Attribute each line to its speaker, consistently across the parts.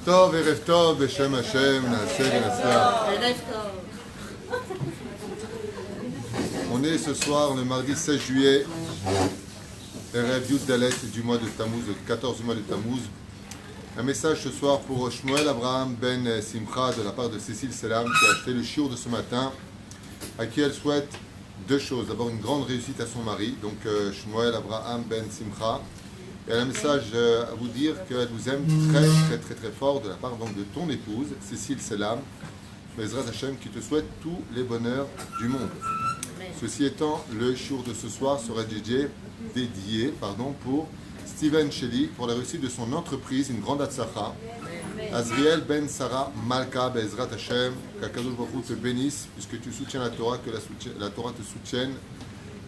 Speaker 1: Tov, Erev Tov, Beshem Hashem, Naaseh V'Nasseh. On est ce soir, le mardi 16 juillet, Erev Yud Dalet du mois de Tammuz, le 14 mois de Tammuz. Un message ce soir pour Shmuel Abraham Ben Simcha de la part de Cécile Selam qui a acheté le shiur de ce matin, à qui elle souhaite deux choses. D'abord une grande réussite à son mari, donc Shmuel Abraham Ben Simcha. Et elle a un message à vous dire qu'elle vous aime très fort de la part donc de ton épouse, Cécile Selam, Bezrat Hashem, qui te souhaite tous les bonheurs du monde. Ceci étant, le shiur de ce soir sera dédié pour Steven Shelley, pour la réussite de son entreprise, une grande Hatzacha. Azriel Ben Sarah Malka Bezrat Hashem, qu'Akadosh Baruch Hu te bénisse, puisque tu soutiens la Torah, que la Torah te soutienne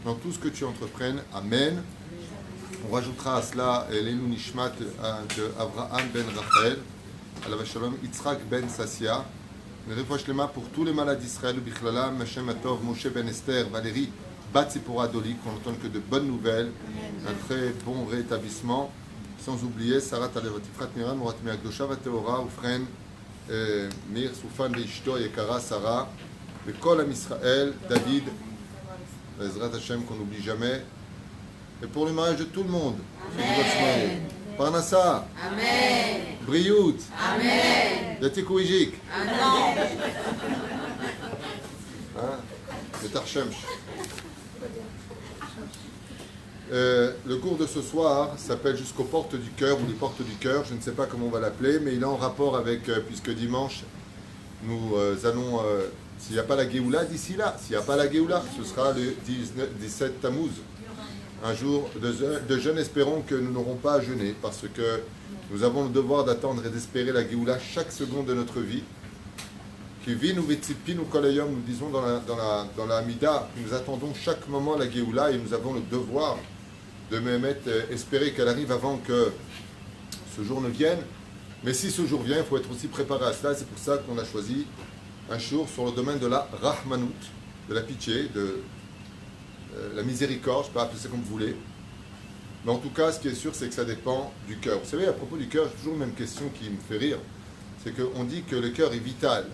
Speaker 1: dans tout ce que tu entreprennes. Amen. On rajoutera à cela l'Elou Nishmat de Avraham Ben Rachel, Alav Shalom Yitzhak Ben Sassia, une réfouach lema pour tous les malades d'Israël, Bichlala, Machem Atov, Moshe Ben Esther, Valérie Bat Zipora Doli, qu'on n'entende que de bonnes nouvelles, un très bon rétablissement, sans oublier Sarah Talevatifrat Mira, Morat Meagdosha Vateora, Oufren, Mir, Soufan Veishto, Yekara, Sarah, le Kol Am Israël, David, Ezrat Hashem, qu'on n'oublie jamais. Et pour le mariage de tout le monde. Amen. Parnassa. Amen. Briout. Amen. Yatikouijik. Amen. Le Tarshemsh. Le cours de ce soir s'appelle Jusqu'aux portes du cœur ou les portes du cœur. Je ne sais pas comment on va l'appeler, mais il est en rapport avec, puisque dimanche, nous allons, s'il n'y a pas la Géoula, d'ici là, s'il n'y a pas la Géoula, ce sera le 17 Tammuz. Un jour de jeûne, espérons que nous n'aurons pas à jeûner, parce que nous avons le devoir d'attendre et d'espérer la Géoula chaque seconde de notre vie. Qui vit nous vetipi nous kolayom, nous disons dans la Amida, que nous attendons chaque moment la Géoula et nous avons le devoir de espérer qu'elle arrive avant que ce jour ne vienne. Mais si ce jour vient, il faut être aussi préparé à cela. C'est pour ça qu'on a choisi un jour sur le domaine de la Rahmanout, de la pitié, de la miséricorde, je ne peux pas appeler ça comme vous voulez. Mais en tout cas, ce qui est sûr, c'est que ça dépend du cœur. Vous savez, à propos du cœur, j'ai toujours la même question qui me fait rire. C'est qu'on dit que le cœur est vital.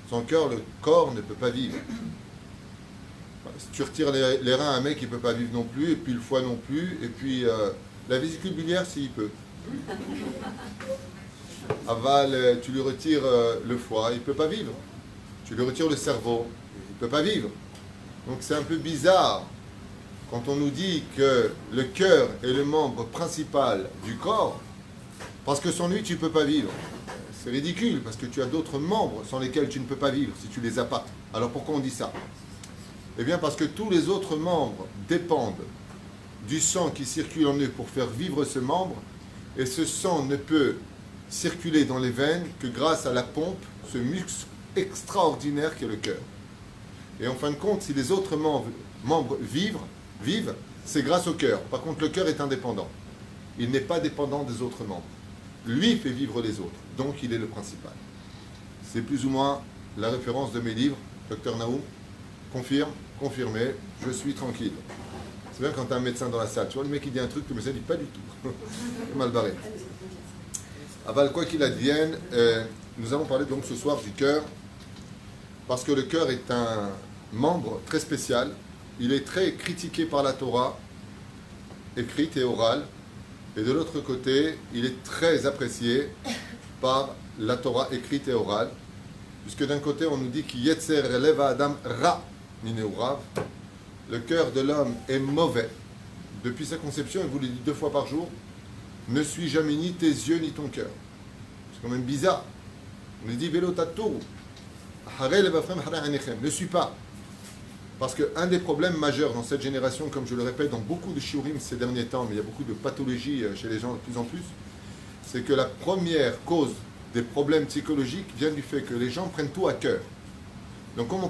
Speaker 1: Sans cœur, le corps ne peut pas vivre. Si tu retires les reins à un mec, il ne peut pas vivre non plus, et puis le foie non plus, et puis la vésicule biliaire, s'il peut. Aval, tu lui retires le foie, il ne peut pas vivre. Tu lui retires le cerveau, il ne peut pas vivre. Donc c'est un peu bizarre quand on nous dit que le cœur est le membre principal du corps, parce que sans lui tu ne peux pas vivre. C'est ridicule, parce que tu as d'autres membres sans lesquels tu ne peux pas vivre si tu ne les as pas. Alors pourquoi on dit ça? Eh bien parce que tous les autres membres dépendent du sang qui circule en eux pour faire vivre ce membre, et ce sang ne peut circuler dans les veines que grâce à la pompe, ce muscle extraordinaire qu'est le cœur. Et en fin de compte, si les autres membres vivent, c'est grâce au cœur. Par contre, le cœur est indépendant. Il n'est pas dépendant des autres membres. Lui fait vivre les autres. Donc, il est le principal. C'est plus ou moins la référence de mes livres. Docteur Naoum, confirme, confirmé, je suis tranquille. C'est bien quand tu as un médecin dans la salle. Tu vois, le mec, il dit un truc que le médecin ne dit pas du tout. C'est mal barré. Aval, quoi qu'il advienne, nous allons parler donc ce soir du cœur. Parce que le cœur est un membre très spécial, il est très critiqué par la Torah, écrite et orale, et de l'autre côté, il est très apprécié par la Torah écrite et orale, puisque d'un côté, on nous dit qu'il Yetzer Leva Adam Ra Nineurav, le cœur de l'homme est mauvais. Depuis sa conception, il vous le dit 2 fois par jour, ne suis jamais ni tes yeux ni ton cœur. C'est quand même bizarre. On nous dit Velo Tatoru. Ne suis pas. Parce qu'un des problèmes majeurs dans cette génération, comme je le répète dans beaucoup de shiurim ces derniers temps, mais il y a beaucoup de pathologies chez les gens de plus en plus, c'est que la première cause des problèmes psychologiques vient du fait que les gens prennent tout à cœur. Donc comme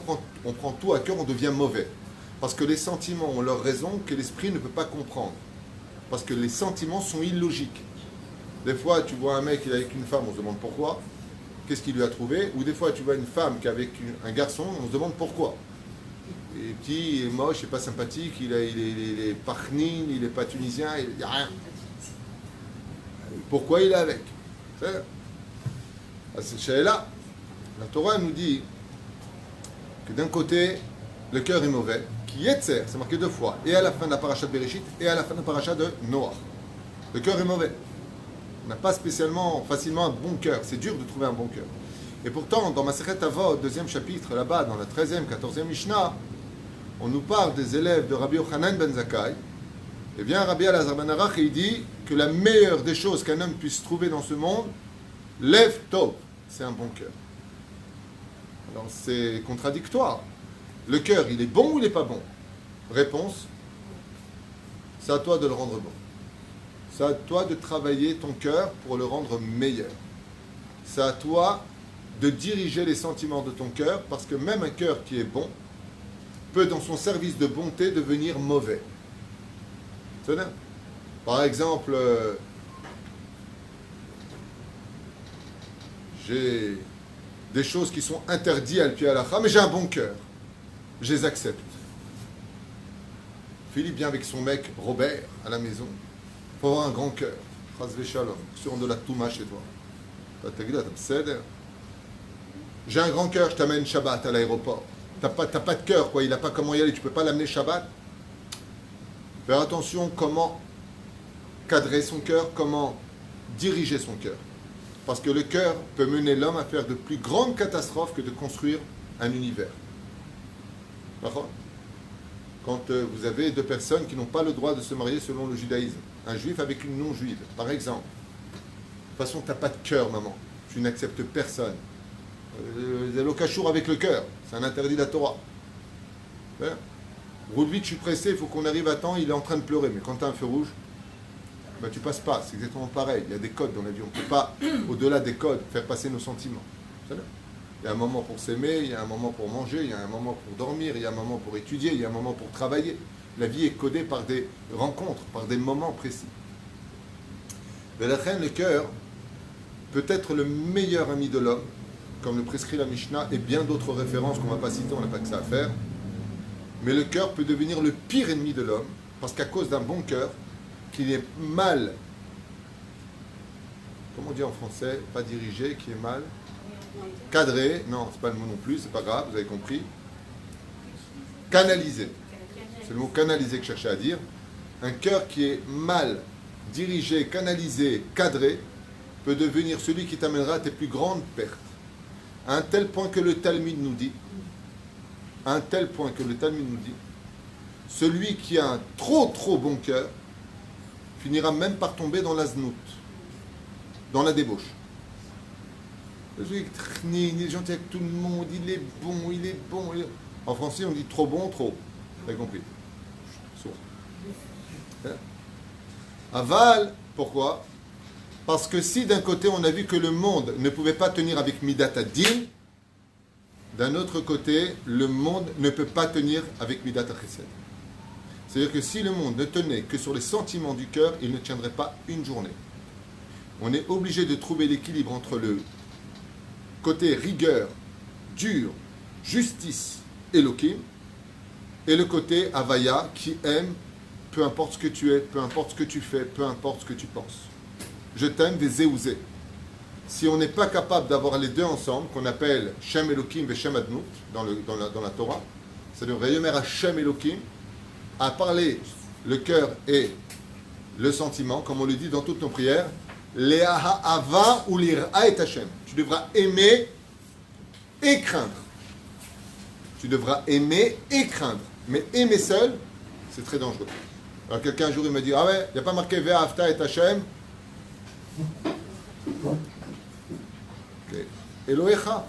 Speaker 1: on prend tout à cœur, on devient mauvais. Parce que les sentiments ont leur raison que l'esprit ne peut pas comprendre. Parce que les sentiments sont illogiques. Des fois, tu vois un mec qui est avec une femme, on se demande pourquoi. Qu'est-ce qu'il lui a trouvé? Ou des fois, tu vois une femme qui est avec un garçon, on se demande pourquoi. Il est petit, il est moche, il n'est pas sympathique, il est parknin, il n'est pas tunisien, il n'y a rien. Pourquoi il est avec? C'est là. La Torah nous dit que d'un côté, le cœur est mauvais, qui est Yetzer, c'est marqué 2 fois, et à la fin de la paracha de Bereshit, et à la fin de la paracha de Noach. Le cœur est mauvais. On n'a pas spécialement, facilement un bon cœur. C'est dur de trouver un bon cœur. Et pourtant, dans Masechet Avot, 2e chapitre, là-bas, dans la 13e, 14e Mishnah, on nous parle des élèves de Rabbi Yochanan ben Zakkai. Eh bien, Rabbi Elazar ben Arach, il dit que la meilleure des choses qu'un homme puisse trouver dans ce monde, Lev Tov, c'est un bon cœur. Alors, c'est contradictoire. Le cœur, il est bon ou il n'est pas bon? Réponse, c'est à toi de le rendre bon. C'est à toi de travailler ton cœur pour le rendre meilleur. C'est à toi de diriger les sentiments de ton cœur, parce que même un cœur qui est bon peut, dans son service de bonté, devenir mauvais. C'est vrai. Par exemple, j'ai des choses qui sont interdites à l'pi halakha, mais j'ai un bon cœur. Je les accepte. Philippe vient avec son mec Robert à la maison. Il faut avoir un grand cœur. Sur de la touma chez toi. J'ai un grand cœur, je t'amène Shabbat à l'aéroport. T'as pas de cœur, quoi. Il n'a pas comment y aller. Tu peux pas l'amener Shabbat. Faire attention comment cadrer son cœur, comment diriger son cœur. Parce que le cœur peut mener l'homme à faire de plus grandes catastrophes que de construire un univers. D'accord ? Quand vous avez 2 personnes qui n'ont pas le droit de se marier selon le judaïsme, un juif avec une non-juive, par exemple. De toute façon, tu n'as pas de cœur, maman. Tu n'acceptes personne. Le cachour avec le cœur, c'est un interdit de la Torah. Roule vite, je suis pressé, il faut qu'on arrive à temps, il est en train de pleurer. Mais quand tu as un feu rouge, ben, tu passes pas. C'est exactement pareil. Il y a des codes dans la vie. On ne peut pas, au-delà des codes, faire passer nos sentiments. Il y a un moment pour s'aimer, il y a un moment pour manger, il y a un moment pour dormir, il y a un moment pour étudier, il y a un moment pour travailler. La vie est codée par des rencontres, par des moments précis. Mais la reine, le cœur, peut être le meilleur ami de l'homme, comme le prescrit la Mishnah et bien d'autres références qu'on ne va pas citer, on n'a pas que ça à faire. Mais le cœur peut devenir le pire ennemi de l'homme, parce qu'à cause d'un bon cœur, qui est mal, comment on dit en français, pas dirigé, qui est mal cadré, non, c'est pas le mot non plus, c'est pas grave, vous avez compris. Canalisé. C'est le mot canalisé que je cherchais à dire. Un cœur qui est mal dirigé, canalisé, cadré, peut devenir celui qui t'amènera à tes plus grandes pertes. À un tel point que le Talmud nous dit, celui qui a un trop bon cœur finira même par tomber dans la znout, dans la débauche. Il est gentil avec tout le monde, il est bon. En français, on dit trop bon, trop. Vous avez compris? Aval, pourquoi? Parce que si d'un côté on a vu que le monde ne pouvait pas tenir avec Midat Adin, d'un autre côté, le monde ne peut pas tenir avec Midat Chesed. C'est-à-dire que si le monde ne tenait que sur les sentiments du cœur, il ne tiendrait pas une journée. On est obligé de trouver l'équilibre entre le côté rigueur, dur, justice, Elohim, et le côté Havaya qui aime, peu importe ce que tu es, peu importe ce que tu fais, peu importe ce que tu penses. Je t'aime des zéouzé. Si on n'est pas capable d'avoir les deux ensemble, qu'on appelle Shem Elohim et Shem Adnout dans la Torah, c'est-à-dire Vayomer Hashem Elohim, à parler le cœur et le sentiment, comme on le dit dans toutes nos prières, Le'aha Ava ou Lir'a et Hashem. Tu devras aimer et craindre. Tu devras aimer et craindre. Mais aimer seul, c'est très dangereux. Alors quelqu'un un jour il me dit, ah ouais, il n'y a pas marqué Ve'afta et Hashem. Elohecha.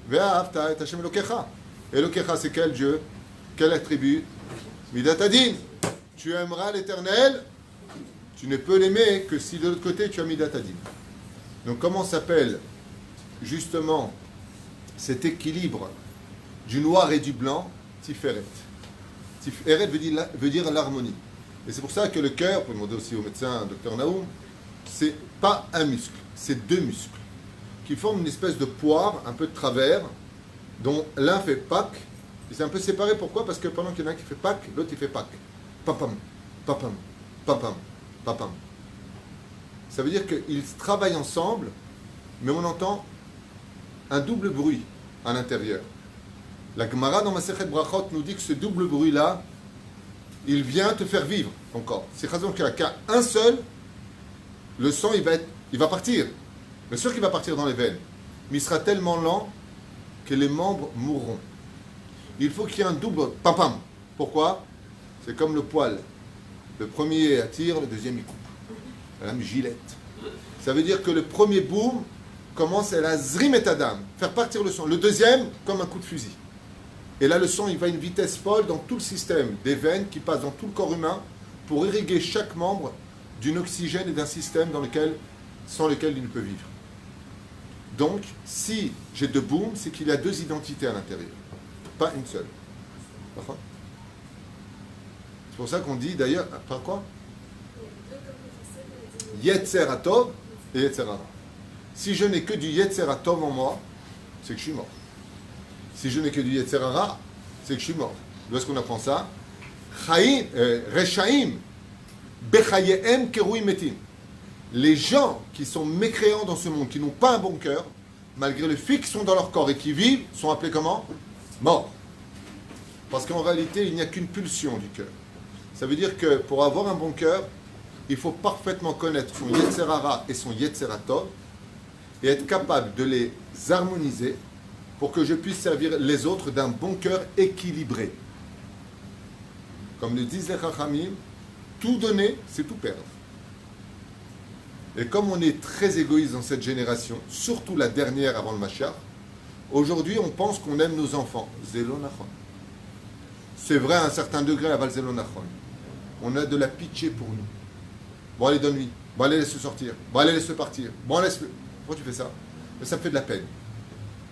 Speaker 1: Ve'afta et Hashem Elokecha. Elokecha, c'est quel Dieu? Quel attribut? Midat Adin. Tu aimeras l'Éternel. Tu ne peux l'aimer que si de l'autre côté tu as Midat Adin. Donc comment s'appelle justement cet équilibre du noir et du blanc? Tiferet. Tiferet veut dire l'harmonie. Et c'est pour ça que le cœur, pour demander aussi au médecin, Dr Naoum, c'est pas un muscle, c'est 2 muscles qui forment une espèce de poire un peu de travers, dont l'un fait Pâques. Et c'est un peu séparé, pourquoi? Parce que pendant qu'il y en a un qui fait Pâques, l'autre il fait Pâques. Papam, papam, papam, papam. Ça veut dire qu'ils travaillent ensemble mais on entend un double bruit à l'intérieur. La Gemara dans Masechet Brachot nous dit que ce double bruit-là, il vient te faire vivre ton corps. C'est raison qu'il n'y a qu'un seul, le sang il va partir. Bien sûr qu'il va partir dans les veines, mais il sera tellement lent que les membres mourront. Il faut qu'il y ait un double pam-pam. Pourquoi? C'est comme le poil. Le premier attire, le deuxième il coupe. La même gilette. Ça veut dire que le premier boom commence à la zrim et adam, faire partir le sang. Le deuxième, comme un coup de fusil. Et là, le sang, il va à une vitesse folle dans tout le système des veines qui passe dans tout le corps humain pour irriguer chaque membre d'un oxygène et d'un système sans lequel il ne peut vivre. Donc, si j'ai deux booms, c'est qu'il y a deux identités à l'intérieur, pas une seule. C'est pour ça qu'on dit d'ailleurs, par quoi? Yetzer Atov et Yetzer Hara. Si je n'ai que du Yetzer Atov en moi, c'est que je suis mort. Si je n'ai que du Yetzer Hara, c'est que je suis mort. D'où est-ce qu'on apprend ça? Rechaim, Bechayehem Kerouim Metim. Les gens qui sont mécréants dans ce monde, qui n'ont pas un bon cœur, malgré le fait qu'ils sont dans leur corps et qui vivent, sont appelés comment? Morts. Parce qu'en réalité, il n'y a qu'une pulsion du cœur. Ça veut dire que pour avoir un bon cœur, il faut parfaitement connaître son Yetzer Hara et son Yetzer Tov et être capable de les harmoniser pour que je puisse servir les autres d'un bon cœur équilibré. Comme le disent les Chachamim, tout donner, c'est tout perdre. Et comme on est très égoïste dans cette génération, surtout la dernière avant le Mashiach, aujourd'hui on pense qu'on aime nos enfants. Zelo nachon. C'est vrai à un certain degré, aval zelo nachon. On a de la pitié pour nous. Bon allez, donne-lui. Bon allez, laisse-le sortir. Bon allez, laisse-le partir. Bon laisse-le. Pourquoi tu fais ça? Mais ça me fait de la peine.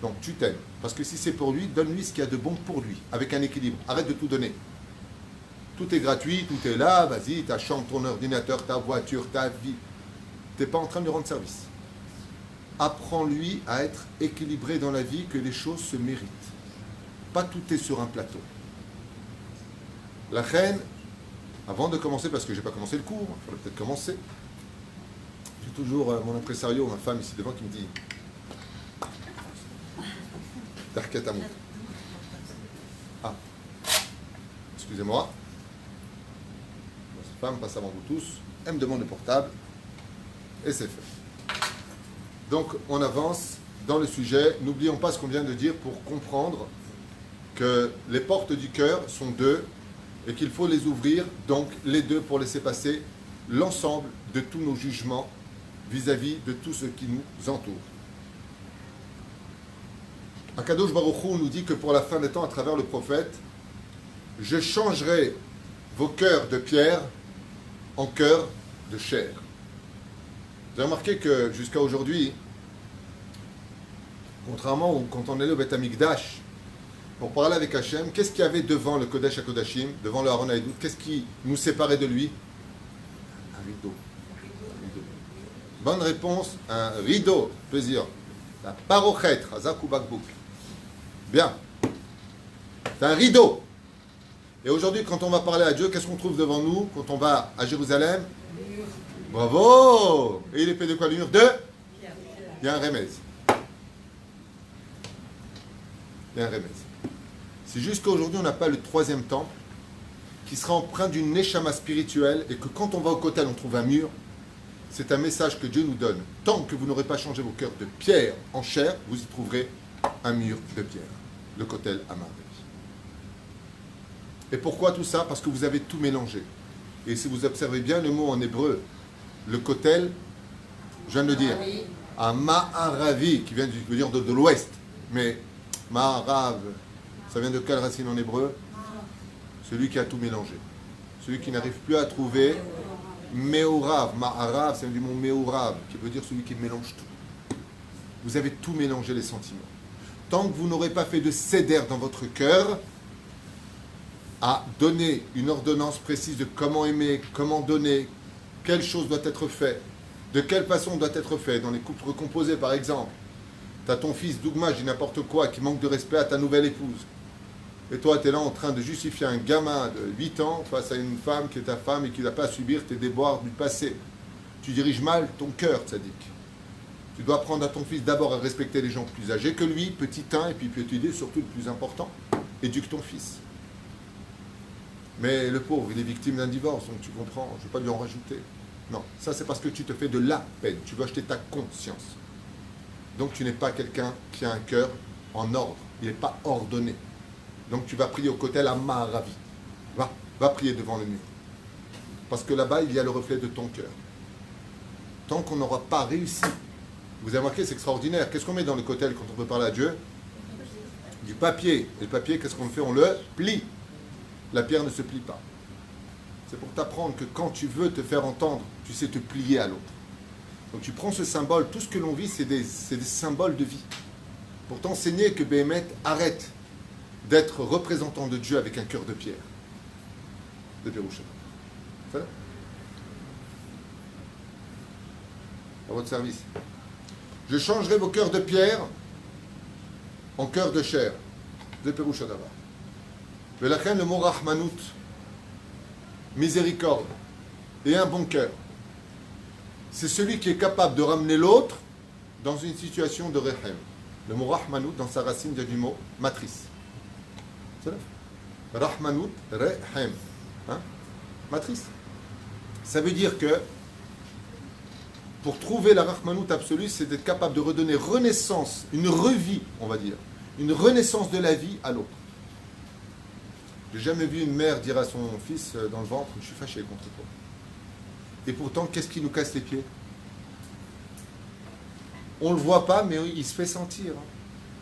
Speaker 1: Donc tu t'aimes. Parce que si c'est pour lui, donne-lui ce qu'il y a de bon pour lui, avec un équilibre. Arrête de tout donner. Tout est gratuit, tout est là, vas-y, ta chambre, ton ordinateur, ta voiture, ta vie. Tu n'es pas en train de lui rendre service. Apprends-lui à être équilibré dans la vie, que les choses se méritent. Pas tout est sur un plateau. La reine, avant de commencer, parce que je n'ai pas commencé le cours, il faudrait peut-être commencer. J'ai toujours mon impresario, ma femme ici devant, qui me dit Darket Amour. Ah, excusez-moi. Cette femme passe avant vous tous, elle me demande le portable, et c'est fait. Donc, on avance dans le sujet. N'oublions pas ce qu'on vient de dire pour comprendre que les portes du cœur sont deux et qu'il faut les ouvrir, donc les deux, pour laisser passer l'ensemble de tous nos jugements vis-à-vis de tout ce qui nous entoure. Akadosh Baruch Hu nous dit que pour la fin des temps, à travers le prophète, je changerai vos cœurs de pierre en cœurs de chair. Vous avez remarqué que jusqu'à aujourd'hui, contrairement à quand on est au Beth Amikdash, pour parler avec Hachem, qu'est-ce qu'il y avait devant le Kodesh HaKodashim, devant le Haron Haïdout? Qu'est-ce qui nous séparait de lui? Un rideau. Bonne réponse, un rideau. Plaisir. La parochet, Hazak ou Bakbouk. Bien. C'est un rideau. Et aujourd'hui, quand on va parler à Dieu, qu'est-ce qu'on trouve devant nous quand on va à Jérusalem? Bravo! Et il est fait de quoi, le mur? Il y a un remède. Il y a un remède. C'est juste qu'aujourd'hui, on n'a pas le troisième temple qui sera empreint d'une neshama spirituelle et que quand on va au Kotel, on trouve un mur. C'est un message que Dieu nous donne. Tant que vous n'aurez pas changé vos cœurs de pierre en chair, vous y trouverez un mur de pierre. Le Kotel Amar. Et pourquoi tout ça? Parce que vous avez tout mélangé. Et si vous observez bien le mot en hébreu, le Kotel, je viens de le dire, à Ma'aravi, qui vient veut dire de l'ouest. Mais Ma'arav, ça vient de quelle racine en hébreu? Celui qui a tout mélangé. Celui qui n'arrive plus à trouver Meorav. Ma'arav, c'est du mot Meorav, qui veut dire celui qui mélange tout. Vous avez tout mélangé, les sentiments. Tant que vous n'aurez pas fait de céder dans votre cœur, à donner une ordonnance précise de comment aimer, comment donner, quelle chose doit être faite, de quelle façon doit être fait. Dans les couples recomposés, par exemple, tu as ton fils, Dougma, je dis n'importe quoi, qui manque de respect à ta nouvelle épouse. Et toi, tu es là en train de justifier un gamin de 8 ans face à une femme qui est ta femme et qui n'a pas à subir tes déboires du passé. Tu diriges mal ton cœur, tzaddik. Tu dois apprendre à ton fils d'abord à respecter les gens plus âgés que lui, petit 1, et puis petit 2, surtout le plus important, éduque ton fils. Mais le pauvre, il est victime d'un divorce, donc tu comprends, je ne vais pas lui en rajouter. Non, ça c'est parce que tu te fais de la peine, tu veux acheter ta conscience. Donc tu n'es pas quelqu'un qui a un cœur en ordre, il n'est pas ordonné. Donc tu vas prier au kotel à Maharavi. Va prier devant le mur. Parce que là-bas, il y a le reflet de ton cœur. Tant qu'on n'aura pas réussi, vous avez remarqué, c'est extraordinaire. Qu'est-ce qu'on met dans le kotel quand on veut parler à Dieu? Du papier. Et le papier, qu'est-ce qu'on fait? On le plie. La pierre ne se plie pas. C'est pour t'apprendre que quand tu veux te faire entendre, tu sais te plier à l'autre. Donc tu prends ce symbole, tout ce que l'on vit, c'est des symboles de vie. Pour t'enseigner que Béhémet arrête d'être représentant de Dieu avec un cœur de pierre. De Péroucha. À votre service. Je changerai vos cœurs de pierre en cœurs de chair. De Péroucha d'abord. Le mot Rahmanout, miséricorde et un bon cœur, c'est celui qui est capable de ramener l'autre dans une situation de Rehem. Le mot Rahmanout, dans sa racine, vient du mot matrice. C'est là. Rahmanout, Rehem. Hein? Matrice. Ça veut dire que pour trouver la Rahmanout absolue, c'est d'être capable de redonner renaissance, une revie, on va dire, une renaissance de la vie à l'autre. J'ai jamais vu une mère dire à son fils dans le ventre, je suis fâché contre toi. Et pourtant, qu'est-ce qui nous casse les pieds? On ne le voit pas, mais il se fait sentir.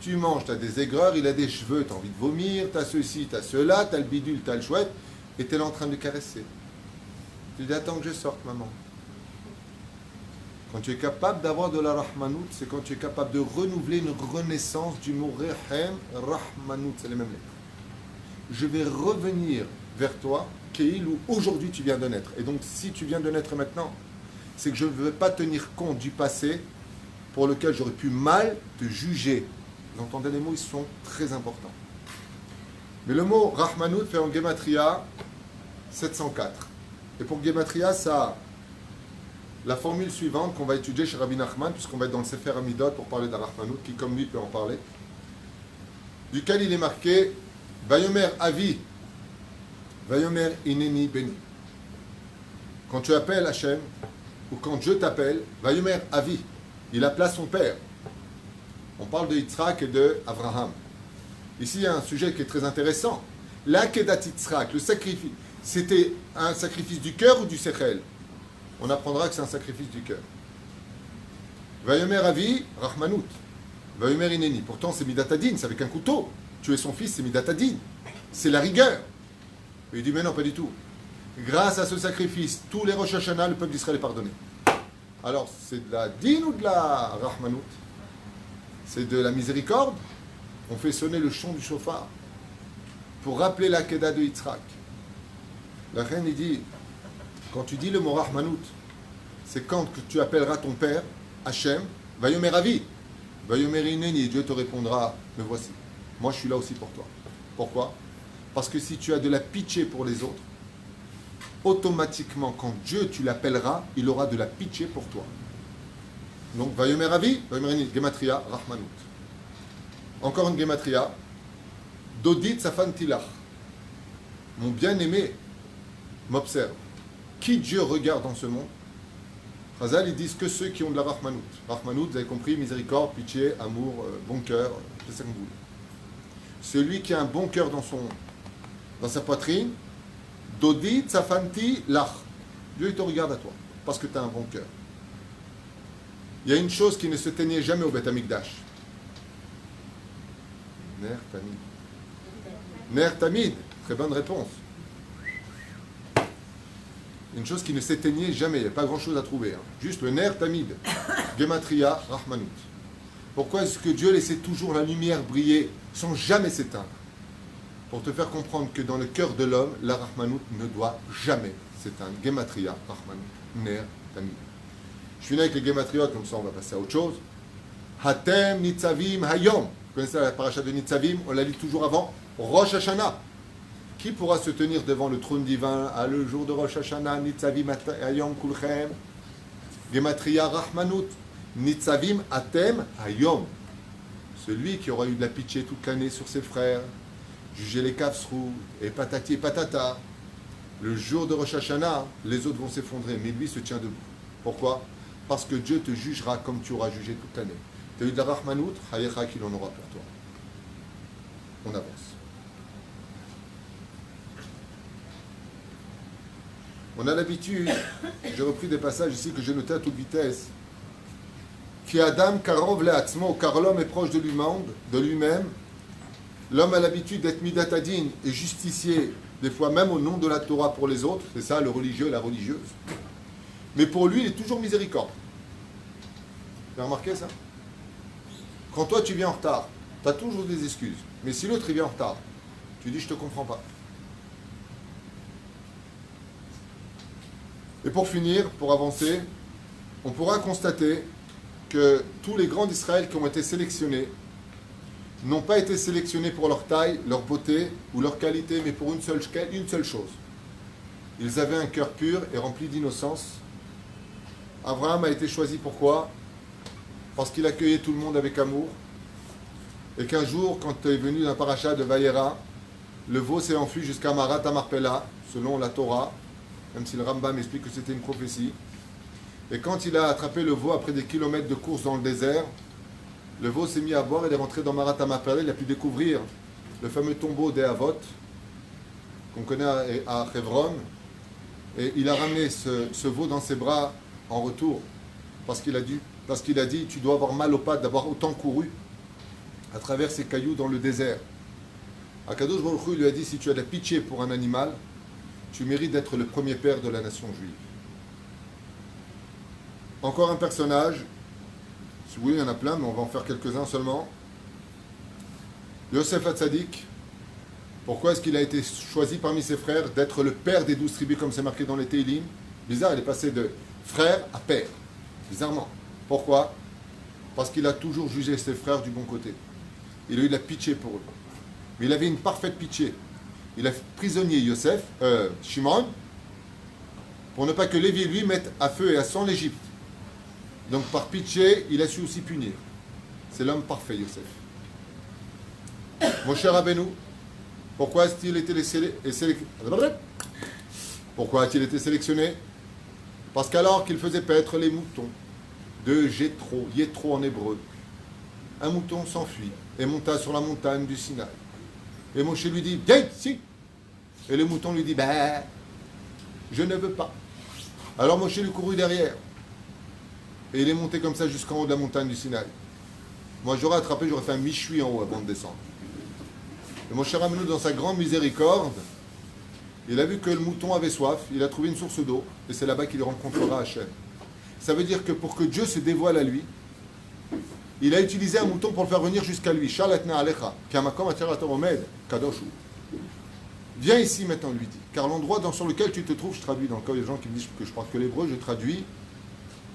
Speaker 1: Tu manges, tu as des aigreurs, il a des cheveux, tu as envie de vomir, tu as ceci, tu as cela, tu as le bidule, tu as le chouette, et tu es là en train de le caresser. Tu dis, attends que je sorte, maman. Quand tu es capable d'avoir de la Rahmanout, c'est quand tu es capable de renouveler une renaissance du mot Rehem, Rahmanout, c'est les mêmes lettres. Je vais revenir vers toi, Keil, où aujourd'hui tu viens de naître. Et donc, si tu viens de naître maintenant, c'est que je ne veux pas tenir compte du passé pour lequel j'aurais pu mal te juger. Vous entendez, les mots, ils sont très importants. Mais le mot Rahmanout fait en Gematria 704. Et pour Gematria, ça a la formule suivante qu'on va étudier chez Rabbi Nachman, puisqu'on va être dans le Sefer Amidot pour parler de la Rahmanout, qui comme lui peut en parler, duquel il est marqué Vayomer Avi, Vayomer Ineni Beni. Quand tu appelles Hachem, ou quand Dieu t'appelle, Vayomer Avi, il appela son père. On parle de Yitzhak et de Abraham. Ici, il y a un sujet qui est très intéressant. L'Akedat Yitzhak, le sacrifice, c'était un sacrifice du cœur ou du sechel? On apprendra que c'est un sacrifice du cœur. Vayomer Avi, Rahmanout. Vayomer Ineni. Pourtant, c'est Midatadin, c'est avec un couteau. Tuer son fils, c'est Midatadin. C'est la rigueur. Et il dit, mais non, pas du tout. Grâce à ce sacrifice, tous les Rosh Hashanah, le peuple d'Israël est pardonné. Alors, c'est de la din ou de la Rahmanout? C'est de la miséricorde. On fait sonner le chant du chauffard pour rappeler la Kedah de Yitzhak. La reine, il dit, quand tu dis le mot Rahmanout, c'est quand que tu appelleras ton père, Hachem, Vayomer Avi, Vayomer Ineni, Dieu te répondra, me voici. Moi, je suis là aussi pour toi. Pourquoi? Parce que si tu as de la pitié pour les autres, automatiquement, quand Dieu, tu l'appelleras, il aura de la pitié pour toi. Donc, Vayomer Avi, Vayomer Ineni, Gematria, Rahmanout. Encore une Gematria, Dodit Safan Tilach. Mon bien-aimé m'observe. Qui Dieu regarde dans ce monde? Chazal, ils disent que ceux qui ont de la Rahmanout. Rahmanout, vous avez compris, miséricorde, pitié, amour, bon cœur, c'est ça que vous voulez. Celui qui a un bon cœur dans sa poitrine, Dodi Tsafanti Lach. Dieu il te regarde à toi, parce que tu as un bon cœur. Il y a une chose qui ne se teignait jamais au Beth Amikdash. Ner Tamid. Ner Tamid, très bonne réponse. Une chose qui ne s'éteignait jamais, il n'y a pas grand chose à trouver. Juste le Ner Tamid, Gematria, Rahmanout. Pourquoi est-ce que Dieu laissait toujours la lumière briller sans jamais s'éteindre? Pour te faire comprendre que dans le cœur de l'homme, la Rahmanout ne doit jamais s'éteindre. Gematria, Rahmanout, Ner Tamid. Je finis avec les Gematriot, comme ça on va passer à autre chose. Hatem Nitzavim Hayom. Vous connaissez la paracha de Nitzavim, on la lit toujours avant Rosh Hashanah. Qui pourra se tenir devant le trône divin à le jour de Rosh Hashanah, Nitzavim Hayom Kulchem, Gematria Rahmanout. Nitzavim atem hayom. Celui qui aura eu de la pitié toute l'année sur ses frères, juger les kafsrou et patati et patata. Le jour de Rosh Hashanah, les autres vont s'effondrer, mais lui se tient debout. Pourquoi? Parce que Dieu te jugera comme tu auras jugé toute l'année. Tu as eu de la rahmanout, hayecha qu'il en aura pour toi. On avance. On a l'habitude, j'ai repris des passages ici que j'ai notés à toute vitesse. Qui Adam karov le'atzmo, car l'homme est proche de lui-même. L'homme a l'habitude d'être midatadin et justicier, des fois même au nom de la Torah pour les autres. C'est ça, le religieux et la religieuse. Mais pour lui, il est toujours miséricorde. Vous avez remarqué ça? Quand toi, tu viens en retard, tu as toujours des excuses. Mais si l'autre, il vient en retard, tu dis, je ne te comprends pas. Et pour finir, pour avancer, on pourra constater que tous les grands d'Israël qui ont été sélectionnés n'ont pas été sélectionnés pour leur taille, leur beauté ou leur qualité, mais pour une seule chose. Ils avaient un cœur pur et rempli d'innocence. Abraham a été choisi pourquoi? Parce qu'il accueillait tout le monde avec amour. Et qu'un jour, quand il est venu d'un paracha de Vayera, le veau s'est enfui jusqu'à Marat Marpella, selon la Torah, même si le Rambam explique que c'était une prophétie. Et quand il a attrapé le veau après des kilomètres de course dans le désert, le veau s'est mis à boire, il est rentré dans Marat Marpella, il a pu découvrir le fameux tombeau des Havot, qu'on connaît à Hebron. Et il a ramené ce veau dans ses bras en retour, parce qu'il a dit, tu dois avoir mal aux pattes d'avoir autant couru à travers ces cailloux dans le désert. Akadosh Baruch Hu lui a dit, si tu as de la pitié pour un animal, tu mérites d'être le premier père de la nation juive. Encore un personnage, si vous voulez, il y en a plein, mais on va en faire quelques-uns seulement. Yosef Hatzadik. Pourquoi est-ce qu'il a été choisi parmi ses frères d'être le père des 12 tribus, comme c'est marqué dans les Teilim? Bizarre, il est passé de frère à père. Bizarrement. Pourquoi? Parce qu'il a toujours jugé ses frères du bon côté. Il a eu de la pitié pour eux. Mais il avait une parfaite pitié. Il a fait prisonnier Shimon, pour ne pas que Lévi lui mette à feu et à sang l'Égypte. Donc par pitié, il a su aussi punir. C'est l'homme parfait, Yosef. Moshe Rabbeinu, pourquoi a-t-il été sélectionné? Parce qu'alors qu'il faisait paître les moutons de Yétro en hébreu, un mouton s'enfuit et monta sur la montagne du Sinaï. Et Moshe lui dit, viens ici. Et le mouton lui dit, je ne veux pas. Alors Moshe lui courut derrière. Et il est monté comme ça jusqu'en haut de la montagne du Sinaï. Moi j'aurais attrapé, j'aurais fait un michui en haut avant de descendre. Et Moshe Rabbeinu, dans sa grande miséricorde, il a vu que le mouton avait soif, il a trouvé une source d'eau, et c'est là-bas qu'il rencontrera Hachem. Ça veut dire que pour que Dieu se dévoile à lui, il a utilisé un mouton pour le faire venir jusqu'à lui. Viens ici maintenant, lui dit. Car l'endroit sur lequel tu te trouves, je traduis dans le cas des gens qui me disent que je parle que l'hébreu, je traduis.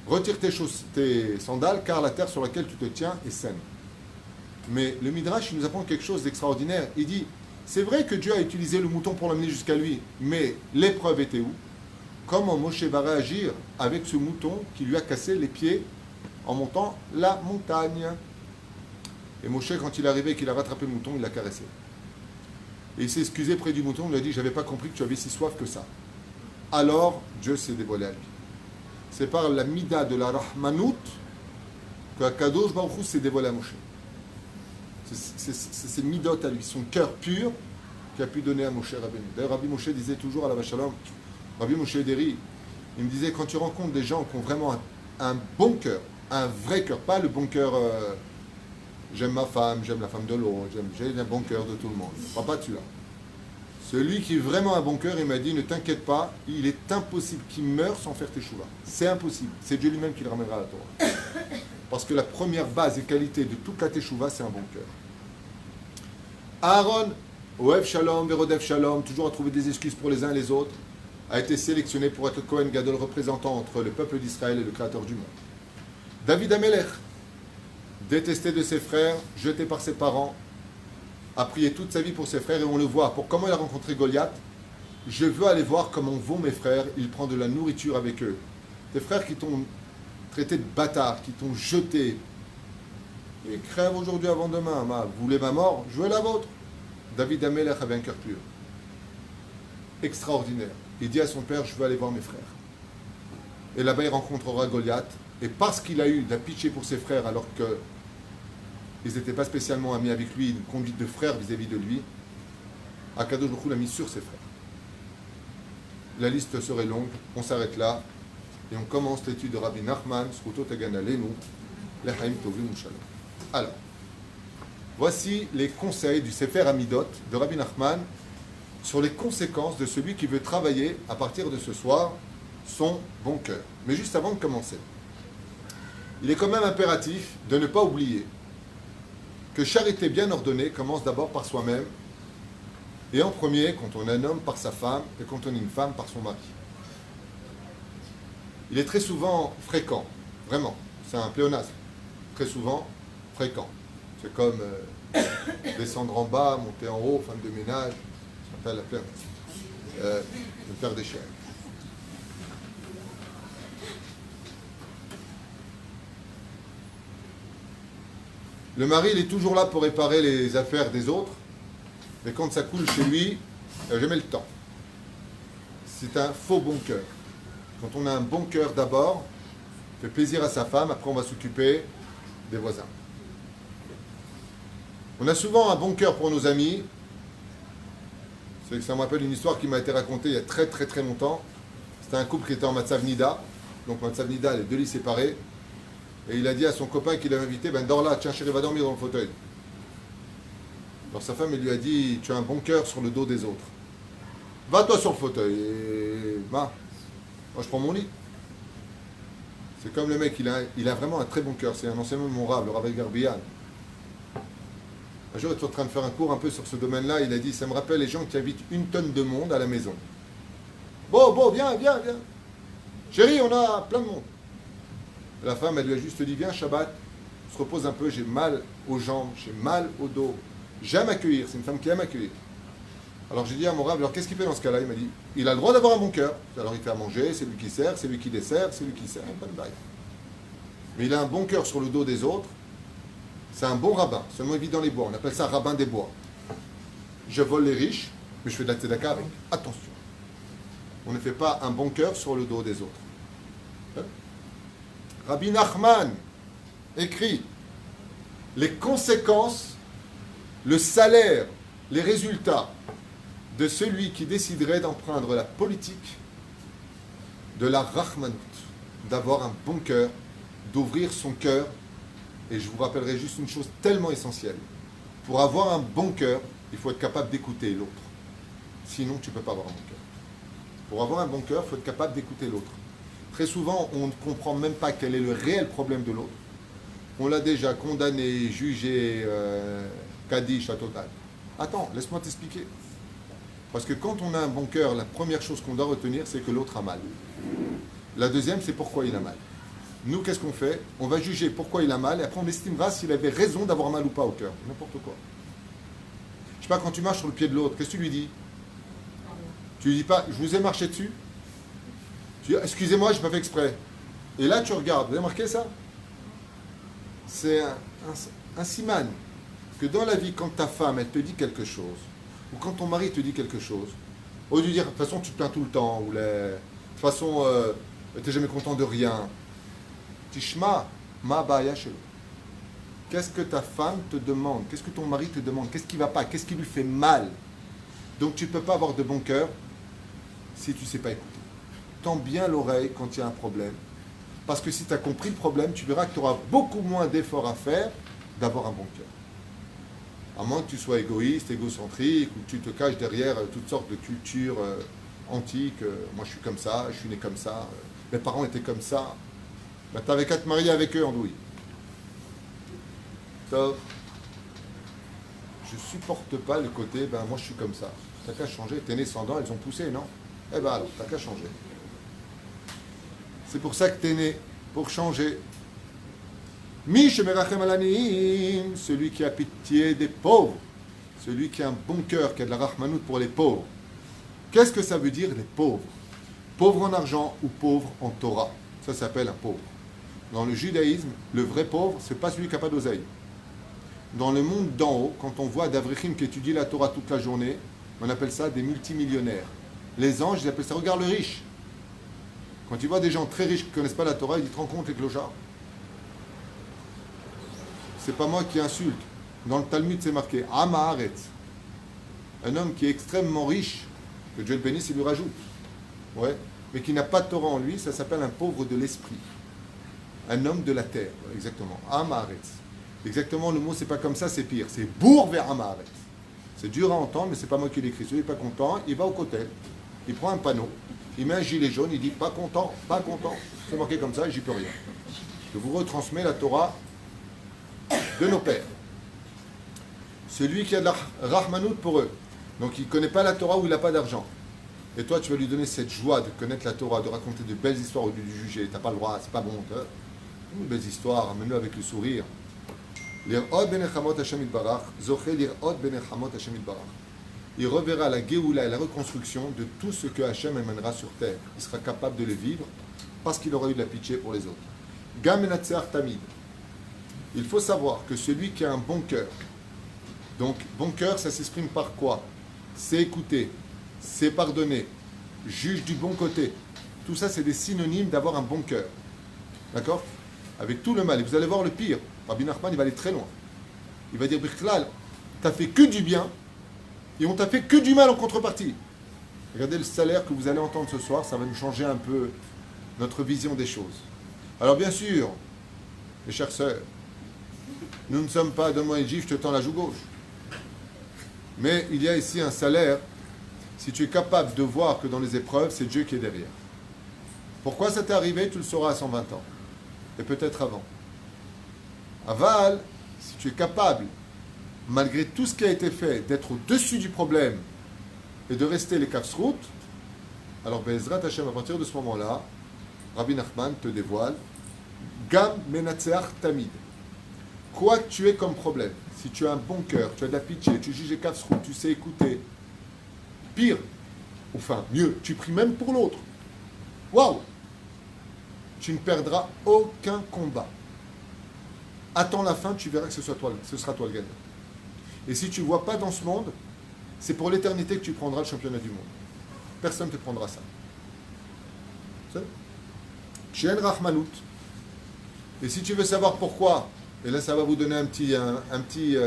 Speaker 1: Retire tes sandales, car la terre sur laquelle tu te tiens est saine. Mais le Midrash, il nous apprend quelque chose d'extraordinaire. Il dit, c'est vrai que Dieu a utilisé le mouton pour l'amener jusqu'à lui, mais l'épreuve était où? Comment Moshe va réagir avec ce mouton qui lui a cassé les pieds en montant la montagne? Et Moshe, quand il est arrivé et qu'il a rattrapé le mouton, il l'a caressé. Et il s'est excusé près du mouton, il lui a dit, j'avais pas compris que tu avais si soif que ça. Alors, Dieu s'est dévoilé à lui. C'est par la mida de la rahmanout que Kadosh Baruch Hu s'est dévoilé à Moshe. C'est ses midot à lui, son cœur pur qui a pu donner à Moshe Rabbeinu. D'ailleurs, Rabbi Moshe disait toujours à la Vachalom, Rabbi Moshe Deri, il me disait, quand tu rencontres des gens qui ont vraiment un bon cœur, un vrai cœur, pas le bon cœur, j'aime ma femme, j'aime la femme de l'autre, j'ai un bon cœur de tout le monde. Je ne parle pas de celui-là. Celui qui est vraiment un bon cœur, il m'a dit, ne t'inquiète pas, il est impossible qu'il meure sans faire teshuva. C'est impossible. C'est Dieu lui-même qui le ramènera à la Torah. Parce que la première base et qualité de toute la teshuva, c'est un bon cœur. Aaron, Oev Shalom, Verodev Shalom, toujours à trouver des excuses pour les uns et les autres, a été sélectionné pour être le Kohen Gadol représentant entre le peuple d'Israël et le Créateur du monde. David Amelech, détesté de ses frères, jeté par ses parents, a prié toute sa vie pour ses frères et on le voit. Pour comment il a rencontré Goliath, je veux aller voir comment vont mes frères, il prend de la nourriture avec eux. Tes frères qui t'ont traité de bâtard, qui t'ont jeté, et crève aujourd'hui avant demain, vous voulez ma mort, jouez la vôtre. David Amelech avait un cœur pur. Extraordinaire. Il dit à son père, je veux aller voir mes frères. Et là-bas, il rencontrera Goliath. Et parce qu'il a eu de la pitié pour ses frères, alors qu'ils n'étaient pas spécialement amis avec lui, une conduite de frère vis-à-vis de lui, Akadosh Baruch Hu l'a mis sur ses frères. La liste serait longue, on s'arrête là, et on commence l'étude de Rabbi Nachman, Zkuto Tegan Aleinu, Lechaim Tovim Shalom. Alors, voici les conseils du Sefer Amidot de Rabbi Nachman sur les conséquences de celui qui veut travailler à partir de ce soir son bon cœur. Mais juste avant de commencer, il est quand même impératif de ne pas oublier que charité bien ordonnée commence d'abord par soi-même, et en premier quand on est un homme par sa femme et quand on est une femme par son mari. Il est très souvent fréquent, vraiment, c'est un pléonasme, très souvent fréquent. C'est comme descendre en bas, monter en haut, femme de ménage, ça s'appelle la pléonasme. Le père des chiens. Le mari, il est toujours là pour réparer les affaires des autres, mais quand ça coule chez lui, il n'a jamais le temps. C'est un faux bon cœur. Quand on a un bon cœur d'abord, on fait plaisir à sa femme, après on va s'occuper des voisins. On a souvent un bon cœur pour nos amis. Ça me rappelle une histoire qui m'a été racontée il y a très très très longtemps. C'était un couple qui était en Matzav Nida. Donc Matzav Nida, les deux lits séparés. Et il a dit à son copain qu'il avait invité, ben dors là, tiens chérie, va dormir dans le fauteuil. Alors sa femme, elle lui a dit, tu as un bon cœur sur le dos des autres. Va-toi sur le fauteuil. Et moi je prends mon lit. C'est comme le mec, il a vraiment un très bon cœur. C'est un enseignement de mon rave, le Rav Garbian. Un jour, il était en train de faire un cours un peu sur ce domaine-là. Il a dit, ça me rappelle les gens qui invitent 1 tonne de monde à la maison. Bon, viens. Chérie, on a plein de monde. La femme, elle lui a juste dit, viens, Shabbat, se repose un peu, j'ai mal aux jambes, j'ai mal au dos. J'aime accueillir, c'est une femme qui aime accueillir. Alors j'ai dit à mon rave, alors qu'est-ce qu'il fait dans ce cas-là? Il m'a dit, il a le droit d'avoir un bon cœur. Alors il fait à manger, c'est lui qui sert, c'est lui qui dessert, c'est lui qui sert, pas de bail. Mais il a un bon cœur sur le dos des autres. C'est un bon rabbin, seulement il vit dans les bois, on appelle ça rabbin des bois. Je vole les riches, mais je fais de la tzedaka avec. Attention, on ne fait pas un bon cœur sur le dos des autres. Hein? Rabbi Nachman écrit les conséquences, le salaire, les résultats de celui qui déciderait d'emprunter la politique de la Rahmanout, d'avoir un bon cœur, d'ouvrir son cœur. Et je vous rappellerai juste une chose tellement essentielle. Pour avoir un bon cœur, il faut être capable d'écouter l'autre. Sinon, tu ne peux pas avoir un bon cœur. Pour avoir un bon cœur, il faut être capable d'écouter l'autre. Très souvent, on ne comprend même pas quel est le réel problème de l'autre. On l'a déjà condamné, jugé, Kaddish, à total. Attends, laisse-moi t'expliquer. Parce que quand on a un bon cœur, la première chose qu'on doit retenir, c'est que l'autre a mal. La deuxième, c'est pourquoi il a mal. Nous, qu'est-ce qu'on fait? On va juger pourquoi il a mal, et après on estimera s'il avait raison d'avoir mal ou pas au cœur. N'importe quoi. Je sais pas, quand tu marches sur le pied de l'autre, qu'est-ce que tu lui dis? Tu lui dis pas, je vous ai marché dessus? Tu dis, excusez-moi, je n'ai pas fait exprès. Et là, tu regardes. Vous avez remarqué ça? C'est un siman. Que dans la vie, quand ta femme, elle te dit quelque chose, ou quand ton mari te dit quelque chose, au lieu de dire, de toute façon, tu te plains tout le temps, ou de toute façon, tu n'es jamais content de rien. Tishma, ma baya shelo. Qu'est-ce que ta femme te demande? Qu'est-ce que ton mari te demande? Qu'est-ce qui ne va pas? Qu'est-ce qui lui fait mal? Donc tu ne peux pas avoir de bon cœur si tu ne sais pas écouter. Tends bien l'oreille quand il y a un problème. Parce que si tu as compris le problème, tu verras que tu auras beaucoup moins d'efforts à faire d'avoir un bon cœur. À moins que tu sois égoïste, égocentrique, ou que tu te caches derrière toutes sortes de cultures antiques. Moi je suis comme ça, je suis né comme ça, mes parents étaient comme ça. Ben, tu n'avais qu'à te marier avec eux, Andouille. Je supporte pas le côté, ben moi je suis comme ça. T'as qu'à changer, tes nez sans dents, elles ont poussé, non? Eh ben alors, t'as qu'à changer. C'est pour ça que t'es né, pour changer. Mish merachem alanim, celui qui a pitié des pauvres, celui qui a un bon cœur, qui a de la rahmanout pour les pauvres. Qu'est-ce que ça veut dire, les pauvres? Pauvres en argent ou pauvres en Torah. Ça s'appelle un pauvre. Dans le judaïsme, le vrai pauvre, c'est pas celui qui n'a pas d'oseille. Dans le monde d'en haut, quand on voit d'Avrichim qui étudient la Torah toute la journée, on appelle ça des multimillionnaires. Les anges, ils appellent ça, regarde le riche. Quand tu vois des gens très riches qui ne connaissent pas la Torah, ils disent, te rends compte les clochards? C'est pas moi qui insulte. Dans le Talmud, c'est marqué Am Haaretz. Un homme qui est extrêmement riche, que Dieu le bénisse, il lui rajoute. Ouais. Mais qui n'a pas de Torah en lui, ça s'appelle un pauvre de l'esprit. Un homme de la terre, exactement. Am Haaretz. Exactement, le mot, c'est pas comme ça, c'est pire. C'est bourg vers Am Haaretz. C'est dur à entendre, mais c'est pas moi qui l'écris. Celui qui n'est pas content, il va au côté, il prend un panneau, il met un gilet jaune, il dit pas content, pas content. C'est marqué comme ça et j'y peux rien. Je vous retransmets la Torah de nos pères. Celui qui a de la rahmanout pour eux. Donc il ne connaît pas la Torah ou il n'a pas d'argent. Et toi, tu vas lui donner cette joie de connaître la Torah, de raconter de belles histoires au lieu de juger. Tu n'as pas le droit, c'est pas bon. Une belle histoire, amène-le avec le sourire. Il reverra la Géoula et la reconstruction de tout ce que Hachem amènera sur terre. Il sera capable de le vivre parce qu'il aura eu de la pitié pour les autres. Gam menatseach tamid. Il faut savoir que celui qui a un bon cœur, donc bon cœur, ça s'exprime par quoi? C'est écouter, c'est pardonner, juge du bon côté. Tout ça, c'est des synonymes d'avoir un bon cœur. D'accord? Avec tout le mal. Et vous allez voir le pire. Rabbi Nachman, il va aller très loin. Il va dire, Bichlal, t'as fait que du bien et on t'a fait que du mal en contrepartie. Regardez le salaire que vous allez entendre ce soir, ça va nous changer un peu notre vision des choses. Alors bien sûr, mes chères sœurs, nous ne sommes pas, donne-moi une gifle, je te tends la joue gauche. Mais il y a ici un salaire, si tu es capable de voir que dans les épreuves, c'est Dieu qui est derrière. Pourquoi ça t'est arrivé, tu le sauras à 120 ans. Et peut-être avant. Aval, si tu es capable, malgré tout ce qui a été fait, d'être au-dessus du problème et de rester les kafsrout, alors Be'ezrat Hashem, à partir de ce moment-là, Rabbi Nachman te dévoile Gam menatseach tamid. Quoi que tu aies comme problème, si tu as un bon cœur, tu as de la pitié, tu juges les kafsrout, tu sais écouter, pire, enfin mieux, tu pries même pour l'autre. Waouh! Tu ne perdras aucun combat. Attends la fin, tu verras que ce sera toi le gagnant. Et si tu ne vois pas dans ce monde, c'est pour l'éternité que tu prendras le championnat du monde. Personne ne te prendra ça. Shen Rahmanout. Et si tu veux savoir pourquoi, et là ça va vous donner un petit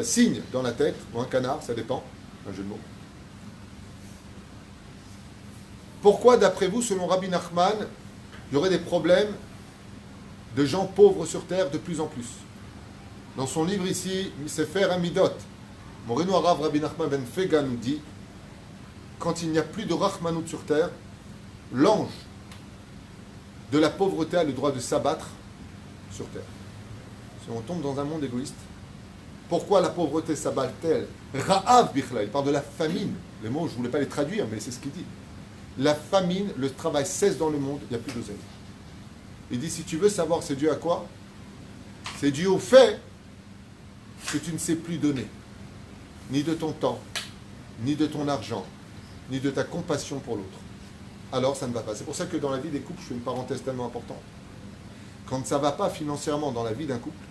Speaker 1: signe dans la tête, ou un canard, ça dépend, un jeu de mots. Pourquoi, d'après vous, selon Rabbi Nachman, il y aurait des problèmes de gens pauvres sur terre de plus en plus? Dans son livre ici, Sefer Amidot, Moreno Arav Rabbi Nachman ben Fega nous dit, quand il n'y a plus de Rahmanout sur terre, l'ange de la pauvreté a le droit de s'abattre sur terre. Si on tombe dans un monde égoïste, pourquoi la pauvreté s'abat-elle? Ra'av bichla, il parle de la famine. Les mots, je ne voulais pas les traduire, mais c'est ce qu'il dit. La famine, le travail cesse dans le monde, il n'y a plus d'oseille. Il dit, si tu veux savoir c'est dû à quoi? C'est dû au fait que tu ne sais plus donner, ni de ton temps, ni de ton argent, ni de ta compassion pour l'autre. Alors ça ne va pas. C'est pour ça que dans la vie des couples, je fais une parenthèse tellement importante. Quand ça ne va pas financièrement dans la vie d'un couple,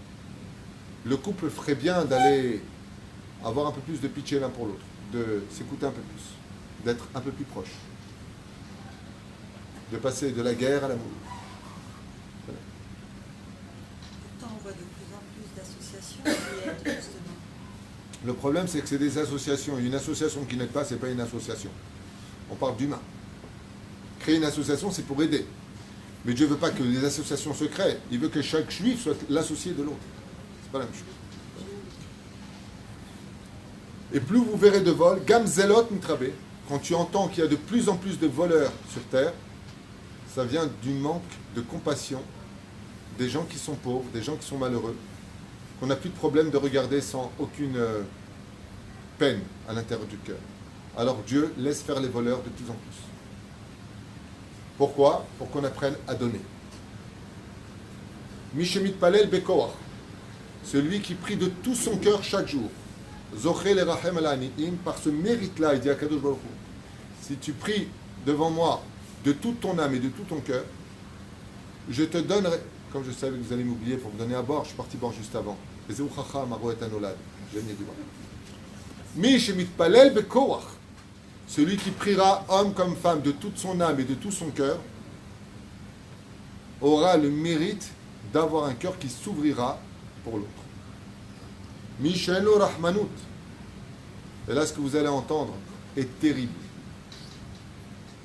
Speaker 1: le couple ferait bien d'aller avoir un peu plus de pitié l'un pour l'autre, de s'écouter un peu plus, d'être un peu plus proche, de passer de la guerre à l'amour.
Speaker 2: Pourtant, on voit de plus en plus d'associations qui aident justement.
Speaker 1: Le problème, c'est que c'est des associations. Une association qui n'aide pas, ce n'est pas une association. On parle d'humain. Créer une association, c'est pour aider. Mais Dieu ne veut pas que les associations se créent. Il veut que chaque juif soit l'associé de l'autre. C'est pas la même chose. Et plus vous verrez de vols, Gam Zelot Mitrabé, quand tu entends qu'il y a de plus en plus de voleurs sur terre, ça vient du manque de compassion des gens qui sont pauvres, des gens qui sont malheureux, qu'on n'a plus de problème de regarder sans aucune peine à l'intérieur du cœur. Alors Dieu laisse faire les voleurs de plus en plus. Pourquoi? Pour qu'on apprenne à donner. Mishemit Palel Bekoach, celui qui prie de tout son cœur chaque jour. Zoché le Rachem al Aniim, par ce mérite-là, il dit à Kadosh Baruch Hu, si tu pries devant moi de toute ton âme et de tout ton cœur, je te donnerai comme je savais que vous allez m'oublier pour me donner à boire, je suis parti boire juste avant. Celui qui priera, homme comme femme, de toute son âme et de tout son cœur, aura le mérite d'avoir un cœur qui s'ouvrira pour l'autre. Mishelo Rahmanut. Et là, ce que vous allez entendre est terrible.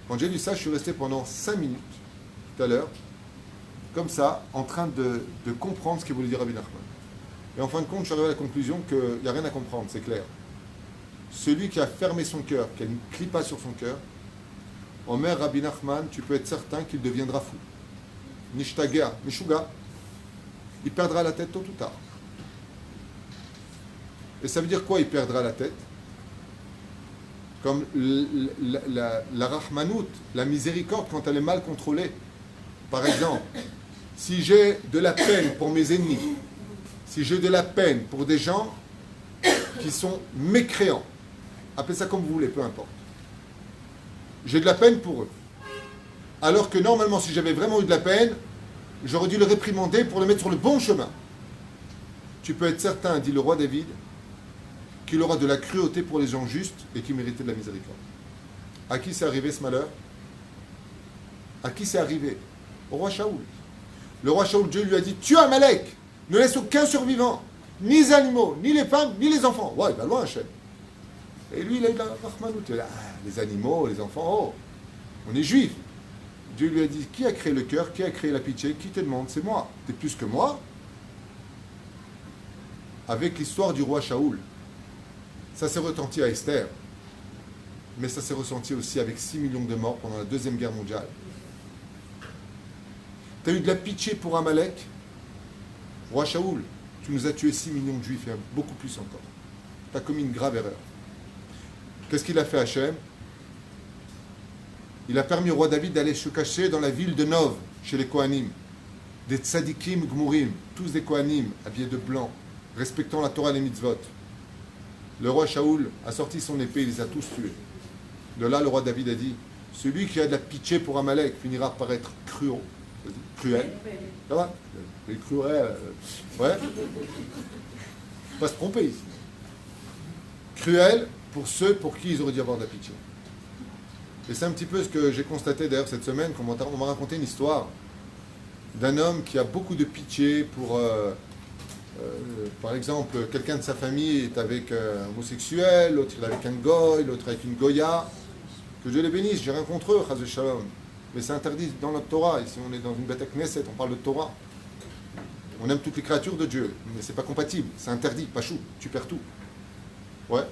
Speaker 1: Quand j'ai lu ça, je suis resté pendant 5 minutes, tout à l'heure, comme ça, en train de comprendre ce qu'il voulait dire Rabbi Nachman. Et en fin de compte, je suis arrivé à la conclusion qu'il n'y a rien à comprendre, c'est clair. Celui qui a fermé son cœur, qui a une clipa sur son cœur, Omer Rabbi Nachman, tu peux être certain qu'il deviendra fou. Nishtagea, Mishuga, il perdra la tête tôt ou tard. Et ça veut dire quoi, il perdra la tête? Comme la rahmanout, la miséricorde quand elle est mal contrôlée. Par exemple, si j'ai de la peine pour mes ennemis, si j'ai de la peine pour des gens qui sont mécréants, appelez ça comme vous voulez, peu importe. J'ai de la peine pour eux. Alors que normalement, si j'avais vraiment eu de la peine, j'aurais dû le réprimander pour le mettre sur le bon chemin. Tu peux être certain, dit le roi David, qu'il aura de la cruauté pour les gens justes et qui méritaient de la miséricorde. À qui c'est arrivé ce malheur? À qui c'est arrivé? Au roi Shaoul. Le roi Shaoul, Dieu lui a dit, tue Amalek, ne laisse aucun survivant, ni les animaux, ni les femmes, ni les enfants. Ouais, il va loin, Hachem. Et lui, il a eu la rahmanout. Les animaux, les enfants, oh, on est juifs. Dieu lui a dit, qui a créé le cœur, qui a créé la pitié, qui te demande? C'est moi. T'es plus que moi. Avec l'histoire du roi Shaoul, ça s'est retenti à Esther, mais ça s'est ressenti aussi avec 6 millions de morts pendant la Deuxième Guerre mondiale. Tu as eu de la pitié pour Amalek, roi Shaoul, tu nous as tué 6 millions de juifs et beaucoup plus encore. Tu as commis une grave erreur. Qu'est-ce qu'il a fait Hachem? Il a permis au roi David d'aller se cacher dans la ville de Nov, chez les Kohanim, des tzadikim gmurim, tous des Kohanim, habillés de blanc, respectant la Torah et les mitzvot. Le roi Shaoul a sorti son épée, il les a tous tués. De là, le roi David a dit, celui qui a de la pitié pour Amalek finira par être cruel. Ça va? Cruel. Ouais. Faut pas se tromper ici. Cruel pour ceux pour qui ils auraient dû avoir de la pitié. Et c'est un petit peu ce que j'ai constaté d'ailleurs cette semaine, quand on m'a raconté une histoire d'un homme qui a beaucoup de pitié pour... par exemple, quelqu'un de sa famille est avec un homosexuel, l'autre il est avec un goy, l'autre avec une goya. Que Dieu les bénisse, j'ai rien contre eux, chas shalom. Mais c'est interdit dans notre Torah. Ici, on est dans une bête Knesset, on parle de Torah. On aime toutes les créatures de Dieu, mais c'est pas compatible, c'est interdit, pas chou, tu perds tout. Ouais.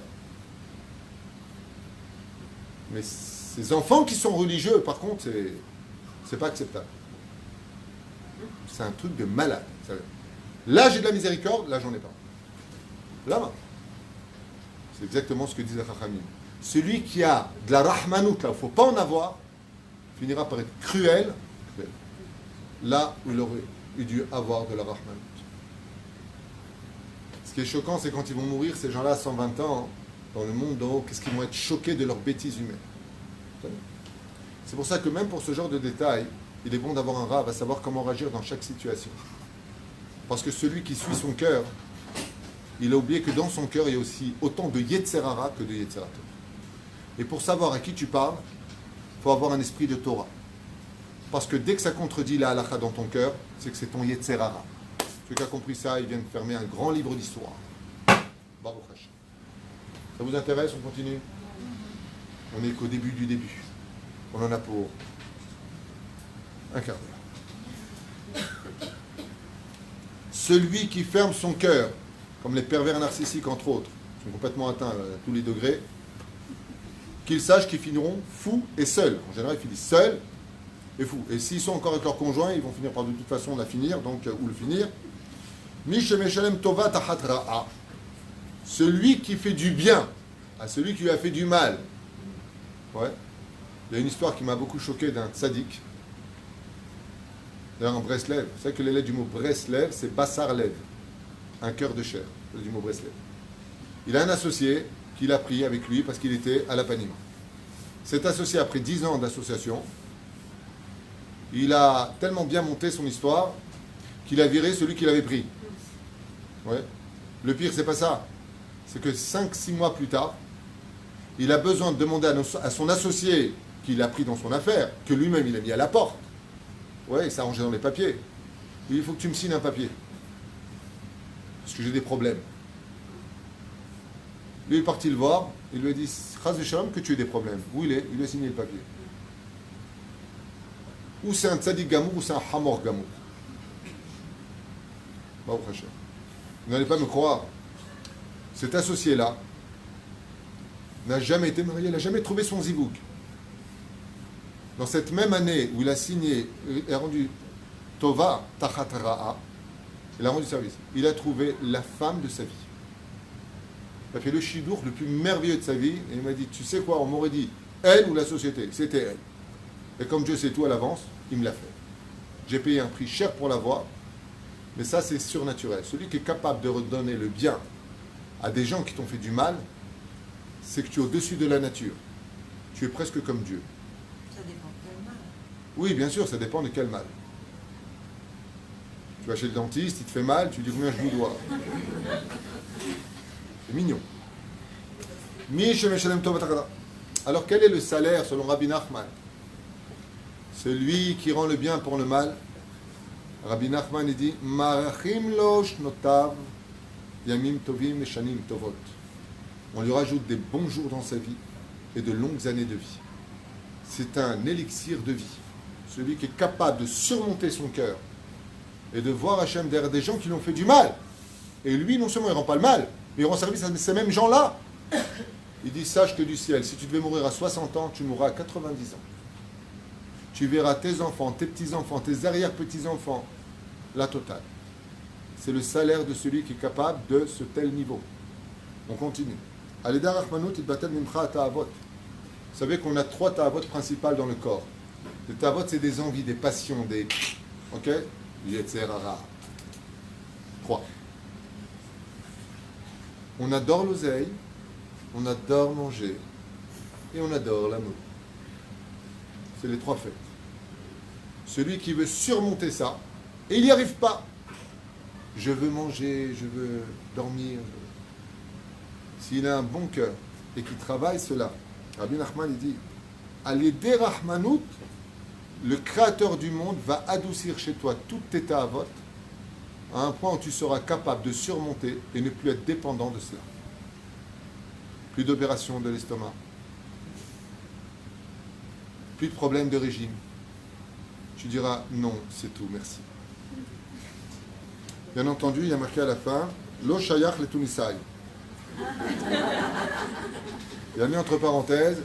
Speaker 1: Mais ces enfants qui sont religieux, par contre, c'est pas acceptable. C'est un truc de malade. Là, j'ai de la miséricorde, là, j'en ai pas. Là, c'est exactement ce que disait Chachamim. Celui qui a de la rahmanout, là, il ne faut pas en avoir, finira par être cruel, là où il aurait dû avoir de la rahmanout. Ce qui est choquant, c'est quand ils vont mourir, ces gens-là, à 120 ans, dans le monde d'en haut, qu'est-ce qu'ils vont être choqués de leurs bêtises humaines. C'est pour ça que même pour ce genre de détails, il est bon d'avoir un rave à savoir comment réagir dans chaque situation. Parce que celui qui suit son cœur, il a oublié que dans son cœur, il y a aussi autant de Yetzerara que de Yetzerato. Et pour savoir à qui tu parles, il faut avoir un esprit de Torah. Parce que dès que ça contredit la halakha dans ton cœur, c'est que c'est ton Yetzerara. Celui qui a compris ça, il vient de fermer un grand livre d'histoire. Baruch Hashem. Ça vous intéresse? On continue? On n'est qu'au début du début. On en a pour un quart d'heure. Celui qui ferme son cœur, comme les pervers narcissiques entre autres, sont complètement atteints à tous les degrés, qu'ils sachent qu'ils finiront fous et seuls. En général, ils finissent seuls et fous. Et s'ils sont encore avec leur conjoint, ils vont finir par de toute façon la finir, donc ou le finir. Mishemeshalem tova tahat ra'a. Celui qui fait du bien à celui qui lui a fait du mal. Ouais. Il y a une histoire qui m'a beaucoup choqué d'un tzaddik. D'ailleurs, en Breslev, vous savez que les lettres du mot Breslev, c'est Bassar Lev, un cœur de chair, du mot Breslev. Il a un associé qu'il a pris avec lui parce qu'il était à la Panima. Cet associé, après 10 ans d'association, il a tellement bien monté son histoire qu'il a viré celui qui l'avait pris. Ouais. Le pire, c'est pas ça. C'est que 5-6 mois plus tard, il a besoin de demander à son associé qu'il a pris dans son affaire, que lui-même il a mis à la porte. Ouais, il s'est arrangé dans les papiers. Il faut que tu me signes un papier. Parce que j'ai des problèmes. Lui est parti le voir, il lui a dit Chas v'shalom que tu aies des problèmes. Où il est? Il lui a signé le papier. Ou c'est un tzadik gamour ou c'est un hamor gamour. Baruch Hashem. Vous n'allez pas me croire. Cet associé-là n'a jamais été marié, il n'a jamais trouvé son zivouk. Dans cette même année où il a signé, il a rendu Tova Tachat Ra'a, il a rendu service. Il a trouvé la femme de sa vie. Il a fait le chidour le plus merveilleux de sa vie et il m'a dit, tu sais quoi, on m'aurait dit elle ou la société, c'était elle. Et comme Dieu sait tout à l'avance, il me l'a fait. J'ai payé un prix cher pour l'avoir, mais ça c'est surnaturel. Celui qui est capable de redonner le bien à des gens qui t'ont fait du mal, c'est que tu es au-dessus de la nature. Tu es presque comme Dieu.
Speaker 2: Ça dépend de quel mal.
Speaker 1: Oui, bien sûr, ça dépend de quel mal. Tu vas chez le dentiste, il te fait mal, tu dis combien je vous dois. C'est mignon. Alors quel est le salaire selon Rabbi Nachman? Celui qui rend le bien pour le mal. Rabbi Nachman il dit Marachim lo shnotav yamim tovim et shanim tovot. On lui rajoute des bons jours dans sa vie et de longues années de vie. C'est un élixir de vie. Celui qui est capable de surmonter son cœur et de voir Hachem derrière des gens qui lui ont fait du mal. Et lui, non seulement il ne rend pas le mal, mais il rend service à ces mêmes gens-là. Il dit, sache que du ciel, si tu devais mourir à 60 ans, tu mourras à 90 ans. Tu verras tes enfants, tes petits-enfants, tes arrière-petits-enfants, la totale. C'est le salaire de celui qui est capable de ce tel niveau. On continue. Aleda Rachmanut itbatel mimcha ta'avot. Vous savez qu'on a 3 ta'avot principales dans le corps. Les ta'avot, c'est des envies, des passions, des... Ok? Yetzer hara. 3. On adore l'oseille, on adore manger, et on adore l'amour. C'est les 3 faits. Celui qui veut surmonter ça, et il n'y arrive pas. Je veux manger, je veux dormir. S'il a un bon cœur et qu'il travaille cela, Rabbi Nachman il dit, Alidé Rahmanout, le créateur du monde va adoucir chez toi toutes tes ta'avot à un point où tu seras capable de surmonter et ne plus être dépendant de cela. Plus d'opérations de l'estomac, plus de problèmes de régime. Tu diras non, c'est tout, merci. Bien entendu, il y a marqué à la fin Lo shayach le Tunisai. Il a mis entre parenthèses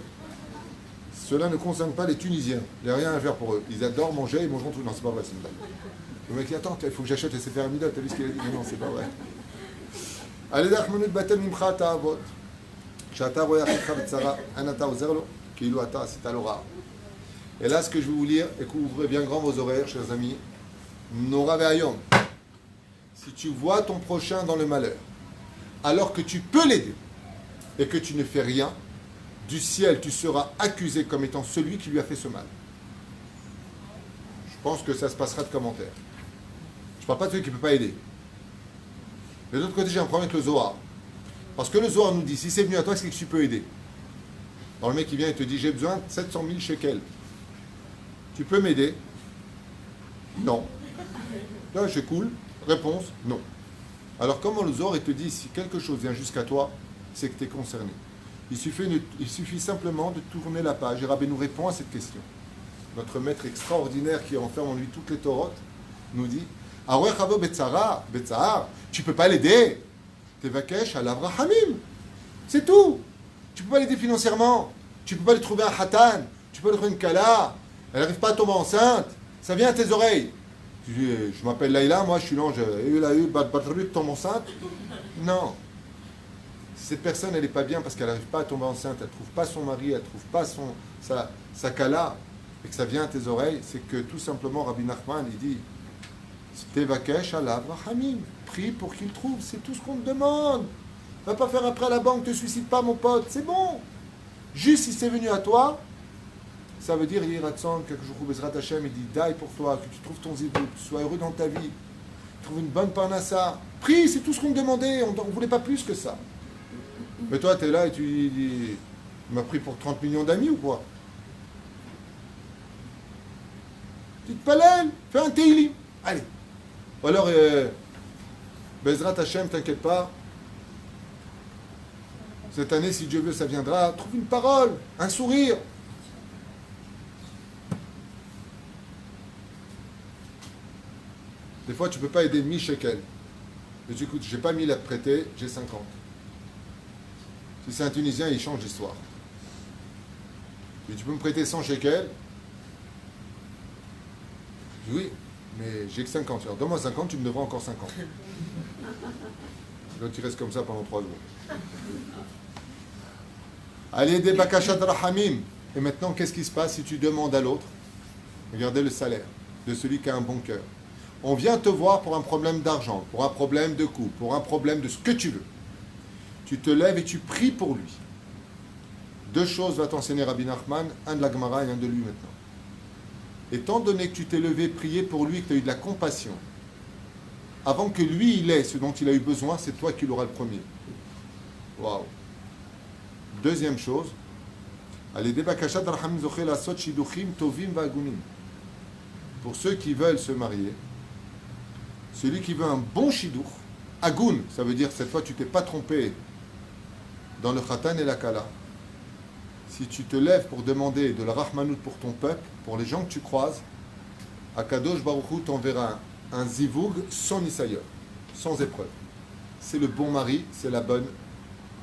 Speaker 1: cela ne concerne pas les Tunisiens. Il n'y a rien à faire pour eux. Ils adorent manger, ils mangeront tout. Non, c'est pas vrai, c'est une blague. Le mec dit attends, il faut que j'achète les Sefer Amidot. T'as vu ce qu'il a dit? Non, c'est pas vrai. Allez, Dachmanut batel mimcha ta'avot. Shata roya chikha b'tzara, anata ozerlo, kilu ata asita l'ora. Et là, ce que je vais vous lire, et que vous ouvrez bien grand vos oreilles, chers amis, Nora ve'ayom. Si tu vois ton prochain dans le malheur, alors que tu peux l'aider, et que tu ne fais rien, du ciel, tu seras accusé comme étant celui qui lui a fait ce mal. Je pense que ça se passera de commentaires. Je ne parle pas de celui qui ne peut pas aider. Mais de l'autre côté, j'ai un problème avec le Zohar. Parce que le Zohar nous dit, si c'est venu à toi, c'est que tu peux aider. Alors le mec qui vient et te dit, j'ai besoin de 700 000 shekels. Tu peux m'aider? Non. Là, c'est cool. Réponse, non. Alors comment le Zohar il te dit, si quelque chose vient jusqu'à toi, c'est que tu es concerné. Il suffit simplement de tourner la page et Rabbi nous répond à cette question. Notre maître extraordinaire qui enferme en lui toutes les torotes nous dit tu ne peux pas l'aider. Tevakesh al Abrahamim. C'est tout. Tu ne peux pas l'aider financièrement. Tu ne peux pas lui trouver un hatan. Tu peux lui trouver une kala. Elle n'arrive pas à tomber enceinte. Ça vient à tes oreilles. Tu dis, je m'appelle Laïla, moi je suis l'ange. Elle a eu tombe enceinte. Non. Cette personne, elle n'est pas bien parce qu'elle n'arrive pas à tomber enceinte, elle ne trouve pas son mari, elle ne trouve pas sa kala, et que ça vient à tes oreilles, c'est que tout simplement, Rabbi Nachman, il dit Tevakesh ala Abrahamim, prie pour qu'il trouve, c'est tout ce qu'on te demande. Va pas faire après à la banque, ne te suicide pas, mon pote, c'est bon. Juste si c'est venu à toi, ça veut dire, Yiratson, quelque jour où Bezrat Hashem, il dit Daï pour toi, que tu trouves ton zibou, que tu sois heureux dans ta vie. trouve une bonne parnassa. Prie, c'est tout ce qu'on me demandait, on ne voulait pas plus que ça. Mais toi, tu es là et tu dis, il m'a pris pour 30 millions d'amis ou quoi? Tu te palènes, fais un teili. Allez. Ou alors, Bezrat Hashem, t'inquiète pas. Cette année, si Dieu veut, ça viendra. Trouve une parole, un sourire. Des fois, tu ne peux pas aider 1000 shekels. Mais tu écoutes, je n'ai pas 1000 à te prêter, j'ai 50. Si c'est un Tunisien, il change d'histoire. Et tu peux me prêter 100 shekels? Je dis oui, mais j'ai que 50. Alors, donne-moi 50, tu me devras encore 50. Donc tu restes comme ça pendant 3 jours. Allez, des bakashat rahamim. Et maintenant, qu'est-ce qui se passe si tu demandes à l'autre? Regardez le salaire de celui qui a un bon cœur. On vient te voir pour un problème d'argent, pour un problème de couple, pour un problème de ce que tu veux. Tu te lèves et tu pries pour lui. 2 choses va t'enseigner Rabbi Nachman, un de la Gemara et un de lui maintenant. Étant donné que tu t'es levé prier pour lui, que tu as eu de la compassion, avant que lui il ait ce dont il a eu besoin, c'est toi qui l'auras le premier. Waouh. Deuxième chose, pour ceux qui veulent se marier, celui qui veut un bon shidduch, agoun, ça veut dire cette fois tu t'es pas trompé dans le khatan et la kala. Si tu te lèves pour demander de la rahmanout pour ton peuple, pour les gens que tu croises, Akadosh Baruch Hu t'enverra un zivug sans nisayon, sans épreuve. C'est le bon mari, c'est la bonne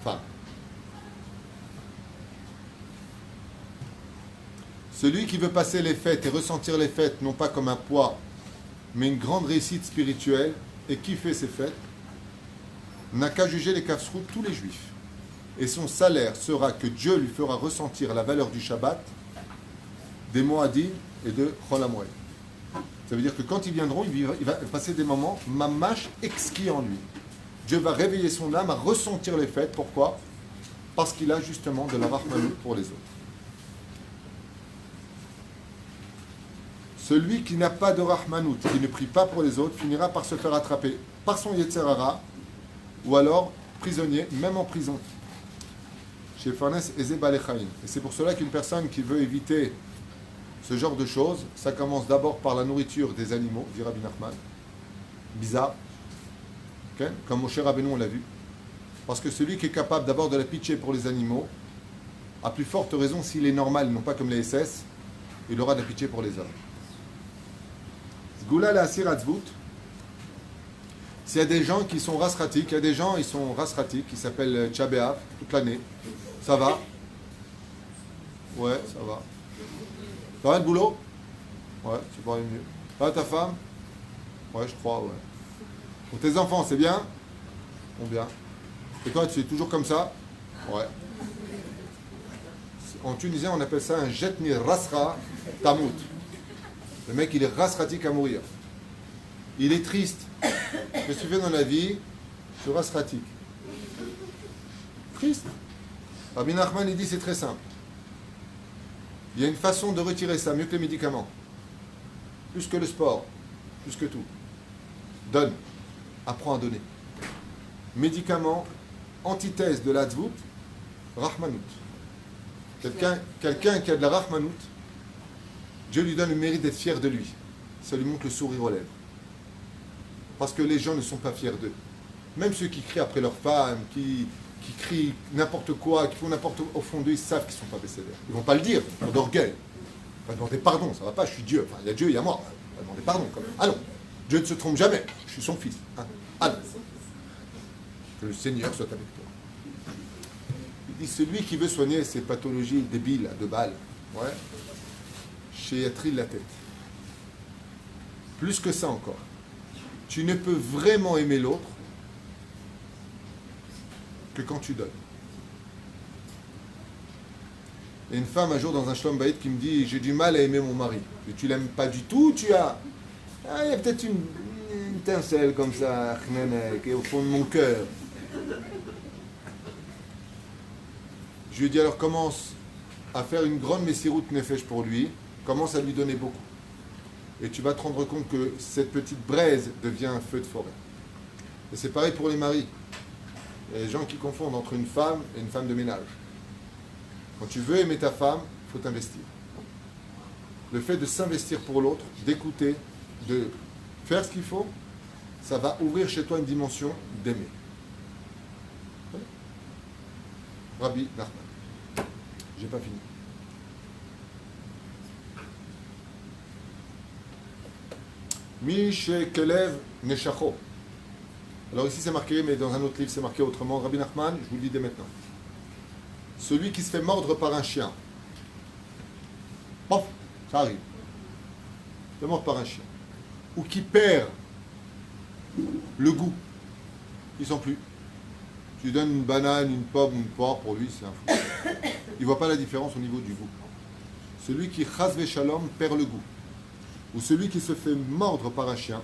Speaker 1: femme. Celui qui veut passer les fêtes et ressentir les fêtes, non pas comme un poids, mais une grande réussite spirituelle, et qui fait ces fêtes, n'a qu'à juger les kafsrout tous les juifs. Et son salaire sera que Dieu lui fera ressentir la valeur du Shabbat, des Moadim et de Chol HaMoed. Ça veut dire que quand ils viendront, il va passer des moments mamash exquis en lui. Dieu va réveiller son âme à ressentir les fêtes. Pourquoi? Parce qu'il a justement de la rahmanout pour les autres. Celui qui n'a pas de rahmanout, qui ne prie pas pour les autres, finira par se faire attraper par son Yetzer Hara, ou alors prisonnier, même en prison. Chez Farnes Eze Balechaim. Et c'est pour cela qu'une personne qui veut éviter ce genre de choses, ça commence d'abord par la nourriture des animaux, dit Rabbi Nachman. Bizarre. Okay? Comme Moshe Rabbeinu, on l'a vu. Parce que celui qui est capable d'abord de la pitié pour les animaux, à plus forte raison, s'il est normal, non pas comme les SS, il aura de la pitié pour les hommes. Zgoula la Asir Atzvut. S'il y a des gens qui sont rasratik, il y a des gens, ils sont rasratik, qui s'appellent Tchabéav, toute l'année. Ça va? Ouais, ça va. Ça va le boulot? Ouais, tu peux aller mieux. Ça va ta femme? Ouais, je crois, ouais. Pour tes enfants, c'est bien? Bon, bien. Et toi, tu es toujours comme ça? Ouais. En tunisien, on appelle ça un jetni rasra tamout. Le mec, il est rasratik à mourir. Il est triste. Qu'est-ce que tu fais dans la vie? Je suis rasratik. Triste. Rabbi Nachman, il dit c'est très simple. Il y a une façon de retirer ça, mieux que les médicaments. Plus que le sport. Plus que tout. Donne. Apprends à donner. Médicaments, antithèse de l'adzvout, rahmanout. Quelqu'un qui a de la rahmanout, Dieu lui donne le mérite d'être fier de lui. Ça lui montre le sourire aux lèvres. Parce que les gens ne sont pas fiers d'eux. Même ceux qui crient après leur femme, qui crient n'importe quoi, qui font n'importe quoi, au fond d'eux, ils savent qu'ils ne sont pas bécédaires. Ils ne vont pas le dire, ils ont d'orgueil. Ils vont demander pardon, ça ne va pas, je suis Dieu. Enfin, il y a Dieu, il y a moi. On va demander pardon quand même. Allons, Dieu ne se trompe jamais, je suis son fils. Hein. Allons. Que le Seigneur soit avec toi. Il dit, celui qui veut soigner ces pathologies débiles de Baal, ouais, chéatrie la tête. Plus que ça encore. Tu ne peux vraiment aimer l'autre que quand tu donnes. Il y a une femme un jour dans un shlom bayit qui me dit j'ai du mal à aimer mon mari. Et tu l'aimes pas du tout, tu as... Ah, il y a peut-être une étincelle comme ça qui est au fond de mon cœur. Je lui ai dit alors commence à faire une grande messiroute nefesh pour lui, commence à lui donner beaucoup. et tu vas te rendre compte que cette petite braise devient un feu de forêt. Et c'est pareil pour les maris. Il y a des gens qui confondent entre une femme et une femme de ménage. Quand tu veux aimer ta femme, il faut t'investir. Le fait de s'investir pour l'autre, d'écouter, de faire ce qu'il faut, ça va ouvrir chez toi une dimension d'aimer. Rabbi Nachman. J'ai pas fini. Mishe Kelev Neshacho. Alors ici c'est marqué, mais dans un autre livre c'est marqué autrement. Rabbi Nachman, je vous le dis dès maintenant. Celui qui se fait mordre par un chien. Pof, ça arrive. Se fait mordre par un chien. Ou qui perd le goût. Il ne sent plus. Tu lui donnes une banane, une pomme, une poire, pour lui c'est un fou. Il ne voit pas la différence au niveau du goût. Celui qui chas shalom perd le goût. Ou celui qui se fait mordre par un chien,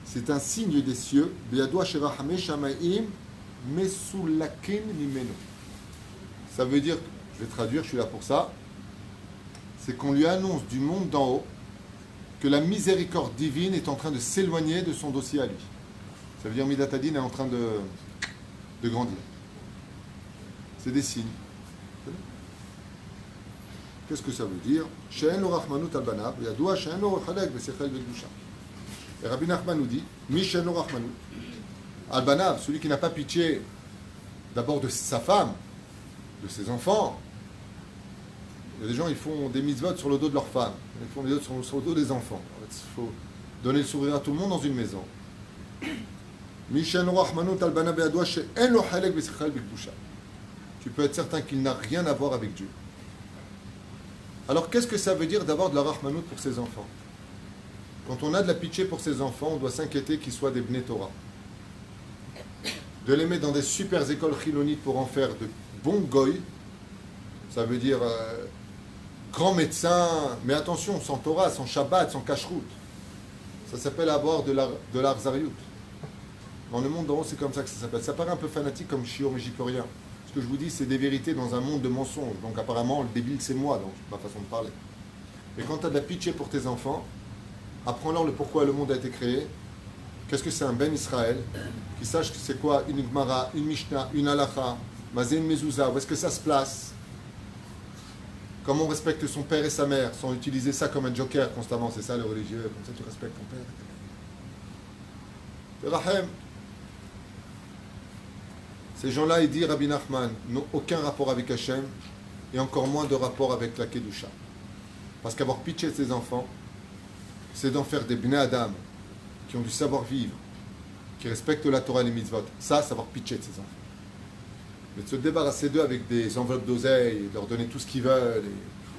Speaker 1: c'est un signe des cieux. Ça veut dire, je vais traduire, je suis là pour ça, c'est qu'on lui annonce du monde d'en haut que la miséricorde divine est en train de s'éloigner de son dossier à lui. Ça veut dire Midatadin est en train de grandir. C'est des signes. Qu'est-ce que ça veut dire? Et Rabbi Nachman nous dit, Mishenu Rachmanu, Al-Banav, celui qui n'a pas pitié d'abord de sa femme, de ses enfants. Il y a des gens, ils font des mitzvot sur le dos de leur femme, ils font des mitzvot sur le dos des enfants. Il faut donner le sourire à tout le monde dans une maison. Mishenu Rachmanu Al-Banav Yadua she'en lo halek v'sichal b'kedusha. Tu peux être certain qu'il n'a rien à voir avec Dieu. Alors qu'est-ce que ça veut dire d'avoir de la Rachmanout pour ses enfants? Quand on a de la pitié pour ses enfants, on doit s'inquiéter qu'ils soient des Bnei Torah. De les mettre dans des super écoles chilonites pour en faire de bons goy, ça veut dire grand médecin, mais attention, sans Torah, sans Shabbat, sans Kashrut. Ça s'appelle avoir de l'art Zariout. Dans le monde d'en haut, c'est comme ça que ça s'appelle. Ça paraît un peu fanatique comme chiot, mais j'y peux rien. Ce que je vous dis, c'est des vérités dans un monde de mensonges. Donc apparemment, le débile, c'est moi, donc c'est ma façon de parler. Et quand tu as de la pitié pour tes enfants, apprends-leur le pourquoi le monde a été créé. Qu'est-ce que c'est un Ben Israël? Qui sache que c'est quoi une Gemara, une Mishnah, une Halacha, Mazé, une Mezouza, où est-ce que ça se place? Comment on respecte son père et sa mère sans utiliser ça comme un joker constamment? C'est ça le religieux, comme ça tu respectes ton père. Rahem. Ces gens-là, il dit Rabbi Nachman, n'ont aucun rapport avec Hachem et encore moins de rapport avec la Kedusha. Parce qu'avoir pitié de ses enfants, c'est d'en faire des Bnei Adam qui ont du savoir-vivre, qui respectent la Torah et les mitzvot. Ça, savoir pitié de ses enfants. Mais de se débarrasser d'eux avec des enveloppes d'oseille, de leur donner tout ce qu'ils veulent. Et...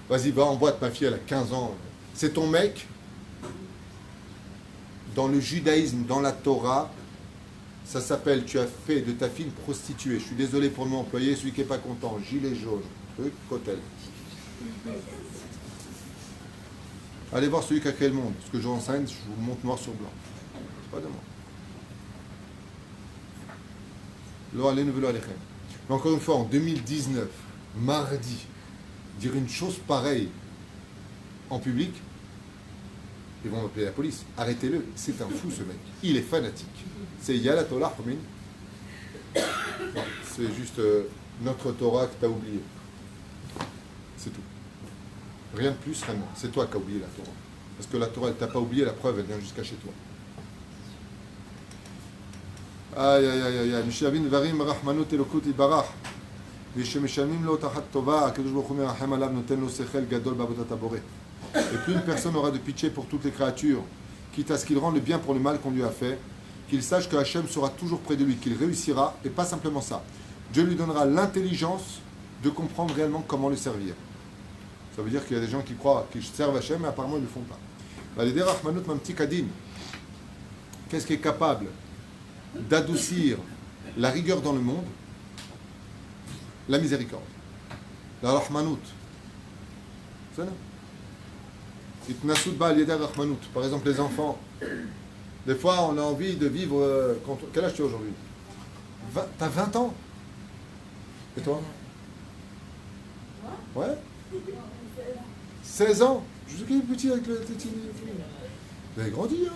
Speaker 1: Vas-y, va en boîte, ma fille, elle a 15 ans. C'est ton mec. Dans le judaïsme, dans la Torah, ça s'appelle, tu as fait de ta fille une prostituée. Je suis désolé pour le mot employé, celui qui n'est pas content, gilet jaune, truc, cotel. Allez voir celui qui a créé le monde. Ce que je vous enseigne, je vous le montre noir sur blanc. C'est pas de moi. Mais encore une fois, en 2019, mardi, dire une chose pareille en public, ils vont appeler la police. Arrêtez-le, c'est un fou ce mec. Il est fanatique. C'est Yala Torah, c'est juste notre Torah que tu as oublié. C'est tout. Rien de plus, rien de moins. C'est toi qui as oublié la Torah. Parce que la Torah, elle t'a pas oublié, la preuve, elle vient jusqu'à chez toi. Aïe, aïe, aïe, aïe, aïe. Mishavin varim rahmanut elokut ibarach. Vishemeshamim lo tachat tova, akadosh baruch hu merachem alav noten lo sechel gadol bavodat haboré. Et plus une personne aura de pitié pour toutes les créatures, quitte à ce qu'il rende le bien pour le mal qu'on lui a fait, qu'il sache que Hachem sera toujours près de lui, qu'il réussira, et pas simplement ça. Dieu lui donnera l'intelligence de comprendre réellement comment le servir. Ça veut dire qu'il y a des gens qui croient qu'ils servent Hachem, mais apparemment ils ne le font pas. L'idée Rahmanut Mamti Kadim, qu'est-ce qui est capable d'adoucir la rigueur dans le monde? La miséricorde. La Rahmanut. C'est ça? Par exemple, les enfants. Des fois, on a envie de vivre... Quel âge tu as aujourd'hui? T'as 20 ans? Et toi? Ouais? 16 ans? Je sais qu'il est petit avec le tétine. Vous avez grandi, hein.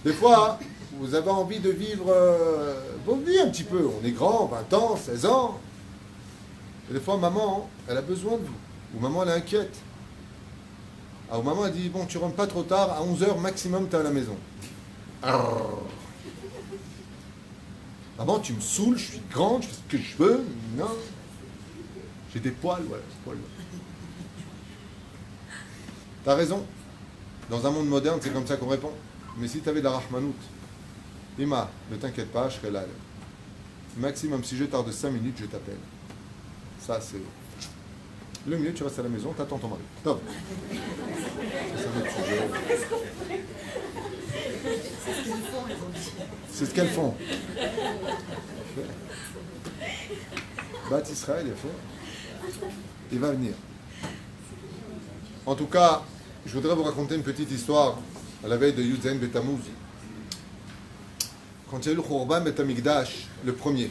Speaker 1: Des fois, vous avez envie de vivre vos vies un petit peu. On est grand, 20 ans, 16 ans. Et des fois, maman, elle a besoin de vous. Ou maman, elle est inquiète. Ou maman, elle dit, bon, tu rentres pas trop tard, à 11h maximum, tu es à la maison. Arrrr. Maman, tu me saoules, je suis grande, je fais ce que je veux. Non. J'ai des poils, voilà, des poils. T'as raison. Dans un monde moderne, c'est comme ça qu'on répond. Mais si tu avais de la rahmanout, Ima, ne t'inquiète pas, je serai là. Maximum, si je tarde 5 minutes, je t'appelle. Ça, c'est... Le mieux, tu restes à la maison, t'attends ton mari. Top. C'est un autre sujet. C'est ce qu'elles font. Bat Israël, il a fait. Il va venir. En tout cas, je voudrais vous raconter une petite histoire à la veille de Yudzaïn Betamuz. Quand il y a eu le Khurban Bet Hamikdash, le premier,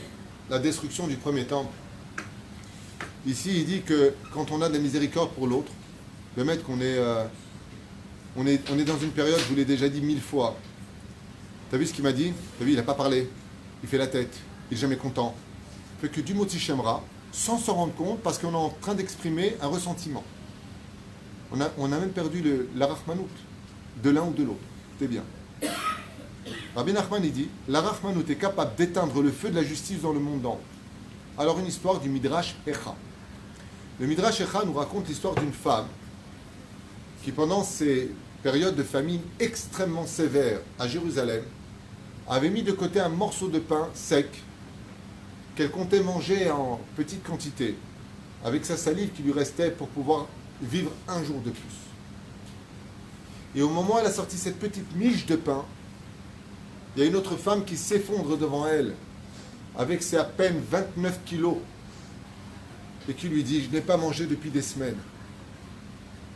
Speaker 1: la destruction du premier temple, ici il dit que quand on a de la miséricorde pour l'autre, le maître qu'on est, on est dans une période, je vous l'ai déjà dit 1000 fois. T'as vu ce qu'il m'a dit? T'as vu, il n'a pas parlé, il fait la tête, il n'est jamais content. Fait que du mot Shemra, sans s'en rendre compte, parce qu'on est en train d'exprimer un ressentiment. On a même perdu la Rahmanout, de l'un ou de l'autre. C'est bien. Rabbi Nachman, il dit, la Rahmanout est capable d'éteindre le feu de la justice dans le monde d'en haut. Alors une histoire du Midrash Echa. Le Midrash Echa nous raconte l'histoire d'une femme qui, pendant ces périodes de famine extrêmement sévères à Jérusalem, avait mis de côté un morceau de pain sec qu'elle comptait manger en petite quantité, avec sa salive qui lui restait pour pouvoir vivre un jour de plus. Et au moment où elle a sorti cette petite miche de pain, il y a une autre femme qui s'effondre devant elle, avec ses à peine 29 kilos, et qui lui dit, je n'ai pas mangé depuis des semaines.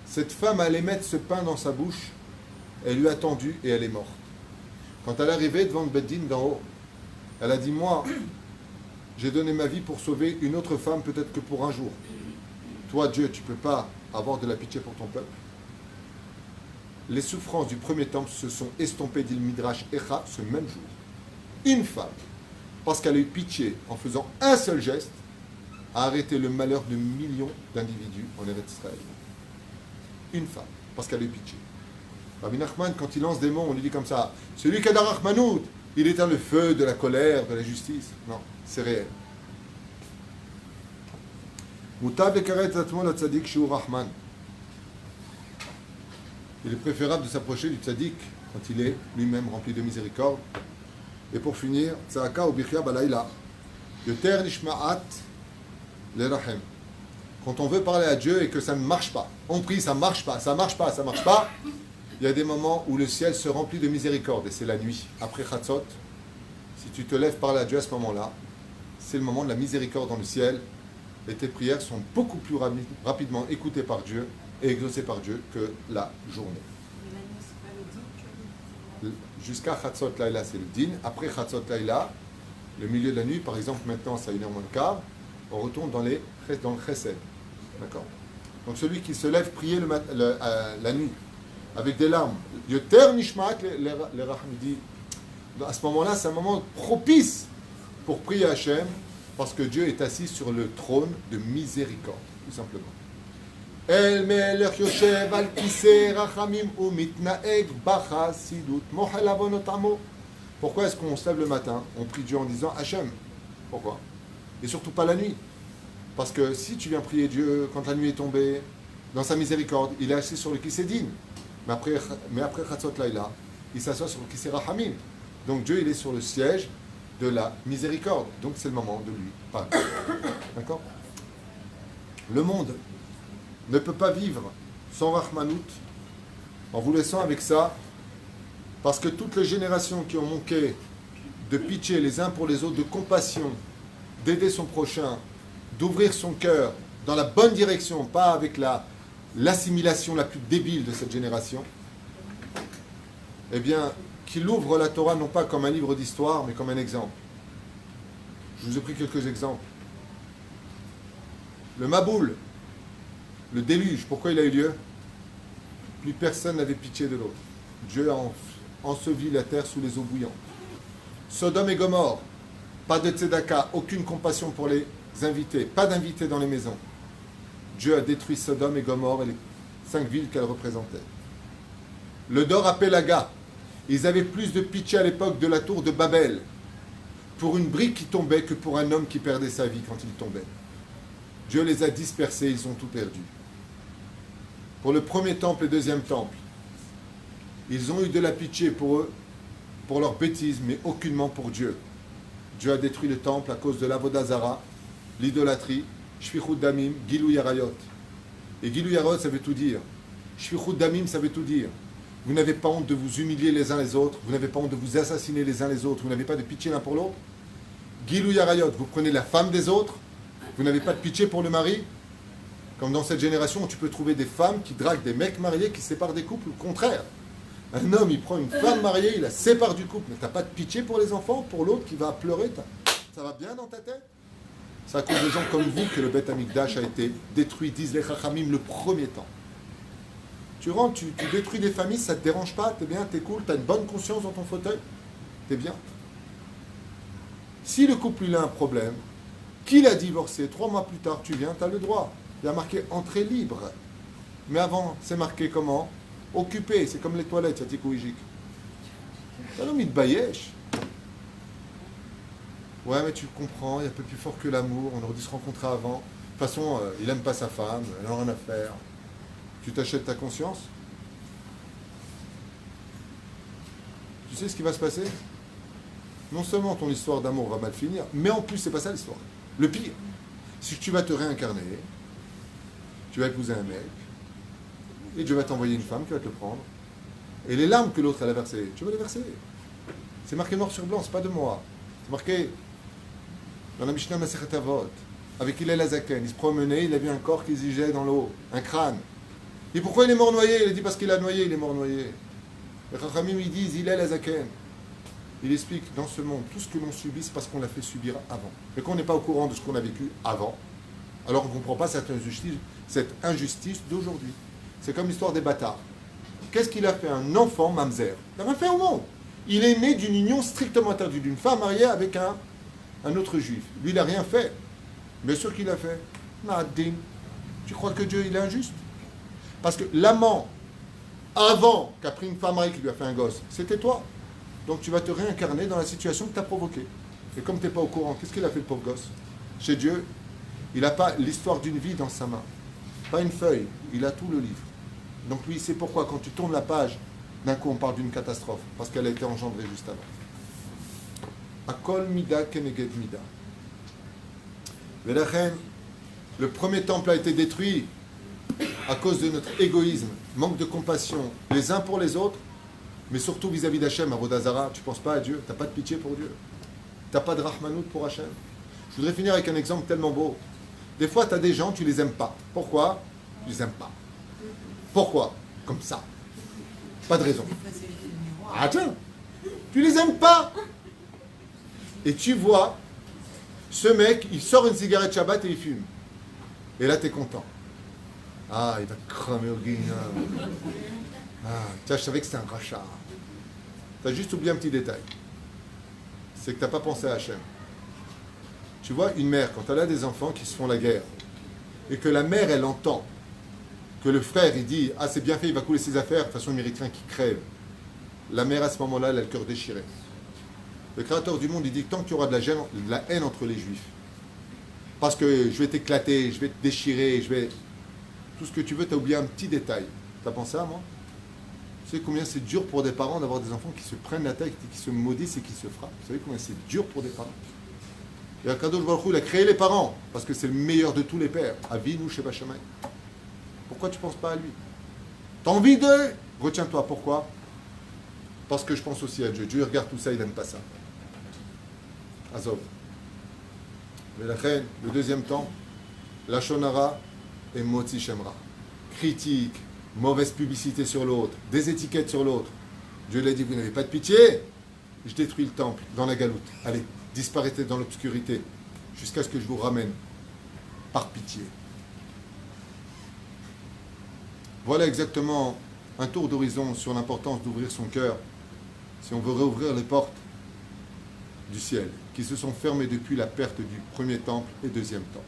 Speaker 1: Cette femme allait mettre ce pain dans sa bouche, elle lui a tendu et elle est morte. Quand elle est arrivée devant le Beddin d'en haut, elle a dit, moi, j'ai donné ma vie pour sauver une autre femme, peut-être que pour un jour. Toi, Dieu, tu ne peux pas avoir de la pitié pour ton peuple. Les souffrances du premier temple se sont estompées, dit le Midrash Echa, ce même jour. Une femme, parce qu'elle a eu pitié en faisant un seul geste, a arrêté le malheur de millions d'individus en Eretz Israël. Une femme, parce qu'elle a eu pitié. Rabbi Nachman, quand il lance des mots, on lui dit comme ça, celui qui a de la Rahmanout, il éteint le feu de la colère, de la justice. Non, c'est réel. Il est préférable de s'approcher du tzaddik quand il est lui-même rempli de miséricorde. Et pour finir, tzaka ou bichya balayla, yoter nishma'at lerachem. Quand on veut parler à Dieu et que ça ne marche pas, on prie, ça ne marche pas, ça ne marche pas, ça ne marche pas, il y a des moments où le ciel se remplit de miséricorde, et c'est la nuit, après Chatzot. Si tu te lèves parler à Dieu à ce moment-là, c'est le moment de la miséricorde dans le ciel, et tes prières sont beaucoup plus rapidement écoutées par Dieu et exaucées par Dieu que la journée. Jusqu'à Chatzot Laïla, c'est le din. Après Chatzot Laïla, le milieu de la nuit, par exemple, maintenant, c'est à 1h moins le quart, on retourne dans le chesed. D'accord? Donc celui qui se lève prier la nuit, avec des larmes, Yoter Nishmaak le Racham dit, à ce moment-là, c'est un moment propice pour prier Hachem, parce que Dieu est assis sur le trône de miséricorde, tout simplement. El melech yoshev al kiseh rachamim umitnaeg b'chasidut mochel avonot amo. Pourquoi est-ce qu'on se lève le matin, on prie Dieu en disant Hachem? Pourquoi? Et surtout pas la nuit. Parce que si tu viens prier Dieu quand la nuit est tombée, dans sa miséricorde, il est assis sur le kiseh din. Mais après Chatzot Laïla, il s'assoit sur le kiseh rachamim. Donc Dieu, il est sur le siège de la miséricorde. Donc c'est le moment de lui parler. D'accord? Le monde ne peut pas vivre sans Rahmanout, en vous laissant avec ça, parce que toutes les générations qui ont manqué de pitié les uns pour les autres, de compassion, d'aider son prochain, d'ouvrir son cœur dans la bonne direction, pas avec l'assimilation la plus débile de cette génération, eh bien, qu'il ouvre la Torah non pas comme un livre d'histoire, mais comme un exemple. Je vous ai pris quelques exemples. Le Maboul, Le déluge, pourquoi il a eu lieu? Plus personne n'avait pitié de l'autre. Dieu a enseveli la terre sous les eaux bouillantes. Sodome et Gomorrhe, pas de tzedaka, aucune compassion pour les invités, pas d'invités dans les maisons. Dieu a détruit Sodome et Gomorrhe et les 5 villes qu'elles représentaient. Le Dor à Pélaga, ils avaient plus de pitié à l'époque de la tour de Babel pour une brique qui tombait que pour un homme qui perdait sa vie quand il tombait. Dieu les a dispersés, ils ont tout perdu. Pour le premier temple et deuxième temple, ils ont eu de la pitié pour eux, pour leurs bêtises, mais aucunement pour Dieu. Dieu a détruit le temple à cause de l'avodazara, l'idolâtrie, shfichut damim, gilou yarayot. Et gilou yarayot, ça veut tout dire. Shfichut damim, ça veut tout dire. Vous n'avez pas honte de vous humilier les uns les autres, vous n'avez pas honte de vous assassiner les uns les autres, vous n'avez pas de pitié l'un pour l'autre. Gilou yarayot, vous prenez la femme des autres, vous n'avez pas de pitié pour le mari. Comme dans cette génération où tu peux trouver des femmes qui draguent des mecs mariés qui séparent des couples, au contraire. Un homme, il prend une femme mariée, il la sépare du couple. Mais tu n'as pas de pitié pour les enfants, pour l'autre qui va pleurer. Ça va bien dans ta tête? C'est à cause de gens comme vous que le Beth Amikdash a été détruit, disent les Chachamim, le premier temps. Tu rentres, tu détruis des familles, ça ne te dérange pas, t'es bien, t'es cool, t'as une bonne conscience dans ton fauteuil, t'es bien. Si le couple il a un problème, qu'il a divorcé, 3 mois plus tard, tu viens, tu as le droit. Il y a marqué entrée libre. Mais avant, c'est marqué comment? Occupé, c'est comme les toilettes, Yatikouijik. C'est un homme, il te baillèche. Ouais, mais tu comprends, il y a un peu plus fort que l'amour, on aurait dû se rencontrer avant. De toute façon, il n'aime pas sa femme, elle n'a rien à faire. Tu t'achètes ta conscience? Tu sais ce qui va se passer? Non seulement ton histoire d'amour va mal finir, mais en plus, c'est pas ça l'histoire. Le pire, c'est que tu vas te réincarner, tu vas épouser un mec, et Dieu va t'envoyer une femme qui va te le prendre. Et les larmes que l'autre a versées, tu vas les verser. C'est marqué noir sur blanc, c'est pas de moi. C'est marqué dans la Mishnah Masechet Avot, avec Hillel Azaken. Il se promenait, il a vu un corps qui zigeait dans l'eau, un crâne. Et pourquoi il est mort noyé? Il a dit parce qu'il a noyé, il est mort noyé. Les Chachamim, ils disent Hillel Azaken. Il explique, dans ce monde, tout ce que l'on subit, c'est parce qu'on l'a fait subir avant. Et qu'on n'est pas au courant de ce qu'on a vécu avant, alors on ne comprend pas cette injustice d'aujourd'hui. C'est comme l'histoire des bâtards. Qu'est-ce qu'il a fait un enfant mamzer? Il n'a rien fait au monde. Il est né d'une union strictement interdite, d'une femme mariée avec un autre juif. Lui, il n'a rien fait. Bien sûr qu'il a fait. Nadim. Tu crois que Dieu, il est injuste? Parce que l'amant, avant qu'a pris une femme mariée qui lui a fait un gosse, c'était toi. Donc tu vas te réincarner dans la situation que tu as provoquée. Et comme tu n'es pas au courant, qu'est-ce qu'il a fait le pauvre gosse? Chez Dieu, il n'a pas l'histoire d'une vie dans sa main. Pas une feuille, il a tout le livre. Donc lui, c'est pourquoi quand tu tournes la page, d'un coup on parle d'une catastrophe, parce qu'elle a été engendrée juste avant. Akol mida keneged mida. Velachen, le premier temple a été détruit à cause de notre égoïsme, manque de compassion, les uns pour les autres, mais surtout vis-à-vis d'Hachem, Avodazara, tu ne penses pas à Dieu, tu n'as pas de pitié pour Dieu, tu n'as pas de Rahmanout pour Hachem. Je voudrais finir avec un exemple tellement beau. Des fois, tu as des gens, tu les aimes pas. Pourquoi? Tu les aimes pas. Pourquoi? Comme ça. Pas de raison. Ah tiens, tu les aimes pas. Et tu vois, ce mec, il sort une cigarette Shabbat et il fume. Et là, tu es content. Ah, il va cramer au guignol. Ah, tiens, je savais que c'était un rachat. Tu as juste oublié un petit détail. C'est que tu n'as pas pensé à Hachem. Tu vois, une mère, quand elle a des enfants qui se font la guerre, et que la mère, elle entend que le frère, il dit « Ah, c'est bien fait, il va couler ses affaires, de toute façon, il mérite rien qu'il crève. » La mère, à ce moment-là, elle a le cœur déchiré. Le Créateur du monde, il dit que tant que tu auras de la haine entre les Juifs, parce que je vais t'éclater, je vais te déchirer, je vais... Tout ce que tu veux, tu as oublié un petit détail. Tu as pensé à moi? Vous savez combien c'est dur pour des parents d'avoir des enfants qui se prennent la tête, qui se maudissent et qui se frappent? Vous savez combien c'est dur pour des parents? Et Akadosh Baruch Hu, il a créé les parents, parce que c'est le meilleur de tous les pères. Avinu Sheba Shamayim. Pourquoi tu ne penses pas à lui? T'as envie de... Retiens-toi, pourquoi? Parce que je pense aussi à Dieu. Dieu regarde tout ça, il n'aime pas ça. Azov. Mais la reine, le deuxième temps, la Shonara et Motzi Shemra. Critique, mauvaise publicité sur l'autre, des étiquettes sur l'autre. Dieu lui a dit, vous n'avez pas de pitié? Je détruis le temple dans la galoute. Allez, disparaissez dans l'obscurité jusqu'à ce que je vous ramène par pitié. Voilà exactement un tour d'horizon sur l'importance d'ouvrir son cœur si on veut réouvrir les portes du ciel qui se sont fermées depuis la perte du premier temple et deuxième temple.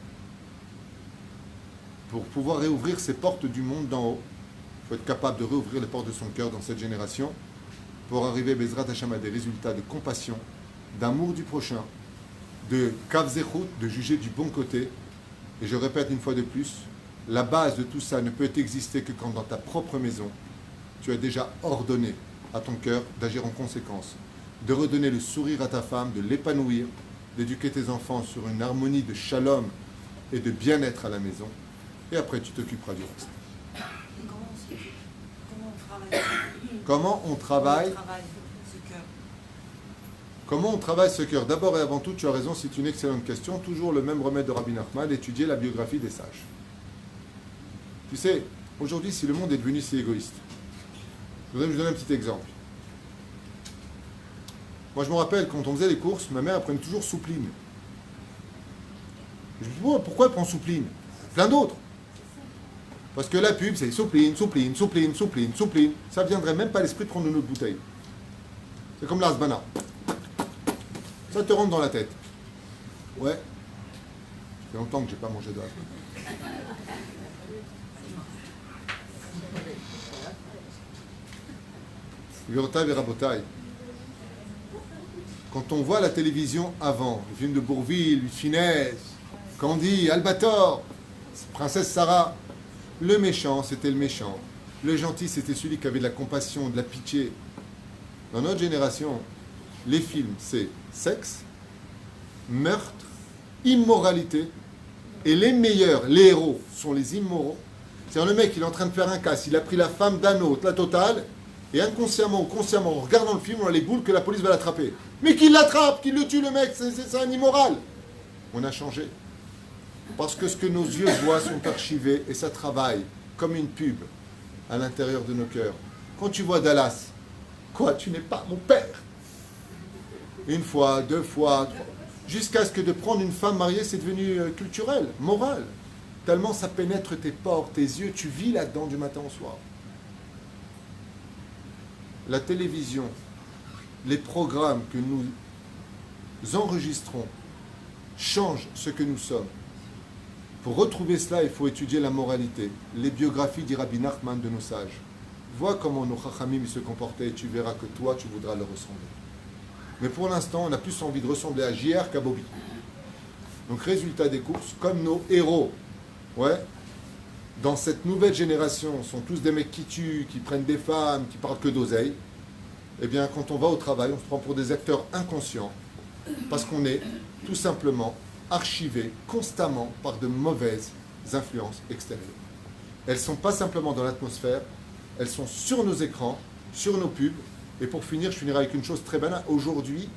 Speaker 1: Pour pouvoir réouvrir ces portes du monde d'en haut, il faut être capable de réouvrir les portes de son cœur dans cette génération pour arriver, Bezrat Hashem, à des résultats de compassion, d'amour du prochain, de kav zechut, de juger du bon côté. Et je répète une fois de plus, la base de tout ça ne peut exister que quand dans ta propre maison, tu as déjà ordonné à ton cœur d'agir en conséquence, de redonner le sourire à ta femme, de l'épanouir, d'éduquer tes enfants sur une harmonie de shalom et de bien-être à la maison. Et après, tu t'occuperas du reste. Comment on travaille
Speaker 2: ce cœur?
Speaker 1: Comment on travaille ce cœur? D'abord et avant tout, tu as raison, c'est une excellente question. Toujours le même remède de Rabbi Nachman, étudier la biographie des sages. Tu sais, aujourd'hui, si le monde est devenu si égoïste, je voudrais vous donner un petit exemple. Moi, je me rappelle, quand on faisait les courses, ma mère prenait toujours soupline. Je me dis, oh, pourquoi elle prend soupline? Plein d'autres. Parce que la pub, c'est soupline, soupline, soupline, soupline, soupline. Ça ne viendrait même pas à l'esprit de prendre une autre bouteille. C'est comme l'asbana. Ça te rentre dans la tête. Ouais. Ça fait longtemps que je n'ai pas mangé de asbana. Gurtav et Rabotai. Quand on voit la télévision avant, le film de Bourvil, Finesse, Candy, Albator, Princesse Sarah, le méchant, c'était le méchant. Le gentil, c'était celui qui avait de la compassion, de la pitié. Dans notre génération, les films, c'est sexe, meurtre, immoralité. Et les meilleurs, les héros, sont les immoraux. C'est-à-dire le mec, il est en train de faire un casse, il a pris la femme d'un autre, la totale, et inconsciemment ou consciemment, en regardant le film, on a les boules que la police va l'attraper. Mais qu'il l'attrape, qu'il le tue le mec, c'est un immoral. On a changé. Parce que ce que nos yeux voient sont archivés et ça travaille comme une pub à l'intérieur de nos cœurs. Quand tu vois Dallas, quoi, tu n'es pas mon père? Une fois, deux fois, trois, jusqu'à ce que de prendre une femme mariée, c'est devenu culturel, moral. Tellement ça pénètre tes pores, tes yeux, tu vis là-dedans du matin au soir. La télévision, les programmes que nous enregistrons changent ce que nous sommes. Pour retrouver cela, il faut étudier la moralité, les biographies d'Rabbi Nachman de nos sages. Vois comment nos chachamim se comportaient et tu verras que toi, tu voudras leur ressembler. Mais pour l'instant, on a plus envie de ressembler à JR qu'à Bobby. Donc, résultat des courses, comme nos héros, ouais, dans cette nouvelle génération, sont tous des mecs qui tuent, qui prennent des femmes, qui parlent que d'oseille. Eh bien, quand on va au travail, on se prend pour des acteurs inconscients, parce qu'on est tout simplement archivés constamment par de mauvaises influences extérieures. Elles ne sont pas simplement dans l'atmosphère, elles sont sur nos écrans, sur nos pubs. Et pour finir, je finirai avec une chose très banale. Aujourd'hui,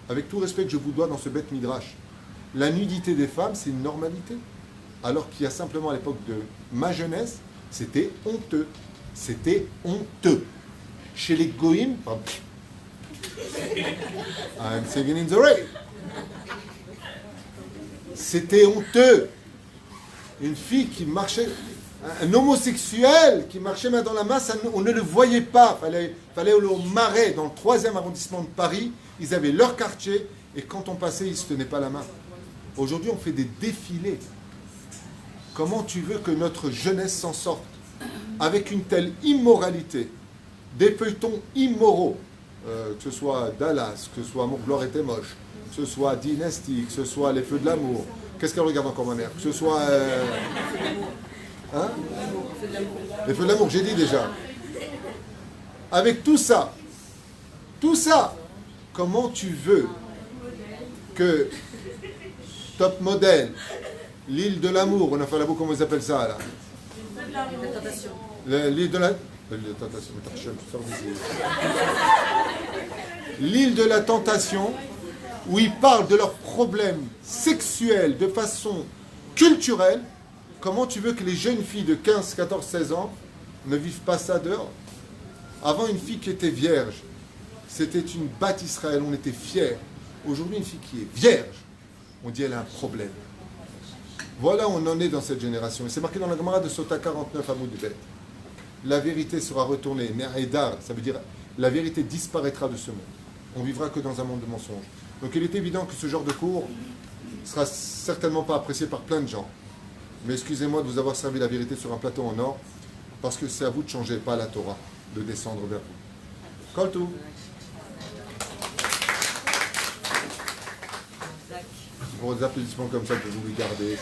Speaker 1: avec tout respect que je vous dois dans ce bête midrash, la nudité des femmes, c'est une normalité. Alors qu'il y a simplement à l'époque de ma jeunesse, c'était honteux. C'était honteux. Chez les goïms, I'm singing in the rain. C'était honteux. Une fille qui marchait, un homosexuel qui marchait main dans la main, on ne le voyait pas. Fallait aller au Marais, dans le 3e arrondissement de Paris. Ils avaient leur quartier et quand on passait, ils ne se tenaient pas la main. Aujourd'hui, on fait des défilés. Comment tu veux que notre jeunesse s'en sorte avec une telle immoralité, des feuilletons immoraux, que ce soit Dallas, que ce soit Mon Gloire était moche, que ce soit Dynasty, que ce soit Les Feux de l'amour. Qu'est-ce qu'elle regarde encore ma mère? Que ce soit... Hein? Les Feux de l'amour, j'ai dit déjà. Avec tout ça, comment tu veux que Top Model, l'île de l'amour, on a fait la boue, comment ils appellent ça là? L'île de la... L'île de la tentation, où ils parlent de leurs problèmes sexuels de façon culturelle. Comment tu veux que les jeunes filles de 15, 14, 16 ans ne vivent pas ça dehors? Avant, une fille qui était vierge, c'était une batte Israël, on était fiers. Aujourd'hui, une fille qui est vierge, on dit elle a un problème. Voilà où on en est dans cette génération. Et c'est marqué dans la Gemara de Sota 49 à Moudbet. La vérité sera retournée. Ne'edar, ça veut dire la vérité disparaîtra de ce monde. On vivra que dans un monde de mensonges. Donc il est évident que ce genre de cours sera certainement pas apprécié par plein de gens. Mais excusez-moi de vous avoir servi la vérité sur un plateau en or, parce que c'est à vous de changer, pas à la Torah, de descendre vers vous. Kol tout. Pour des applaudissements comme ça, que vous lui gardez.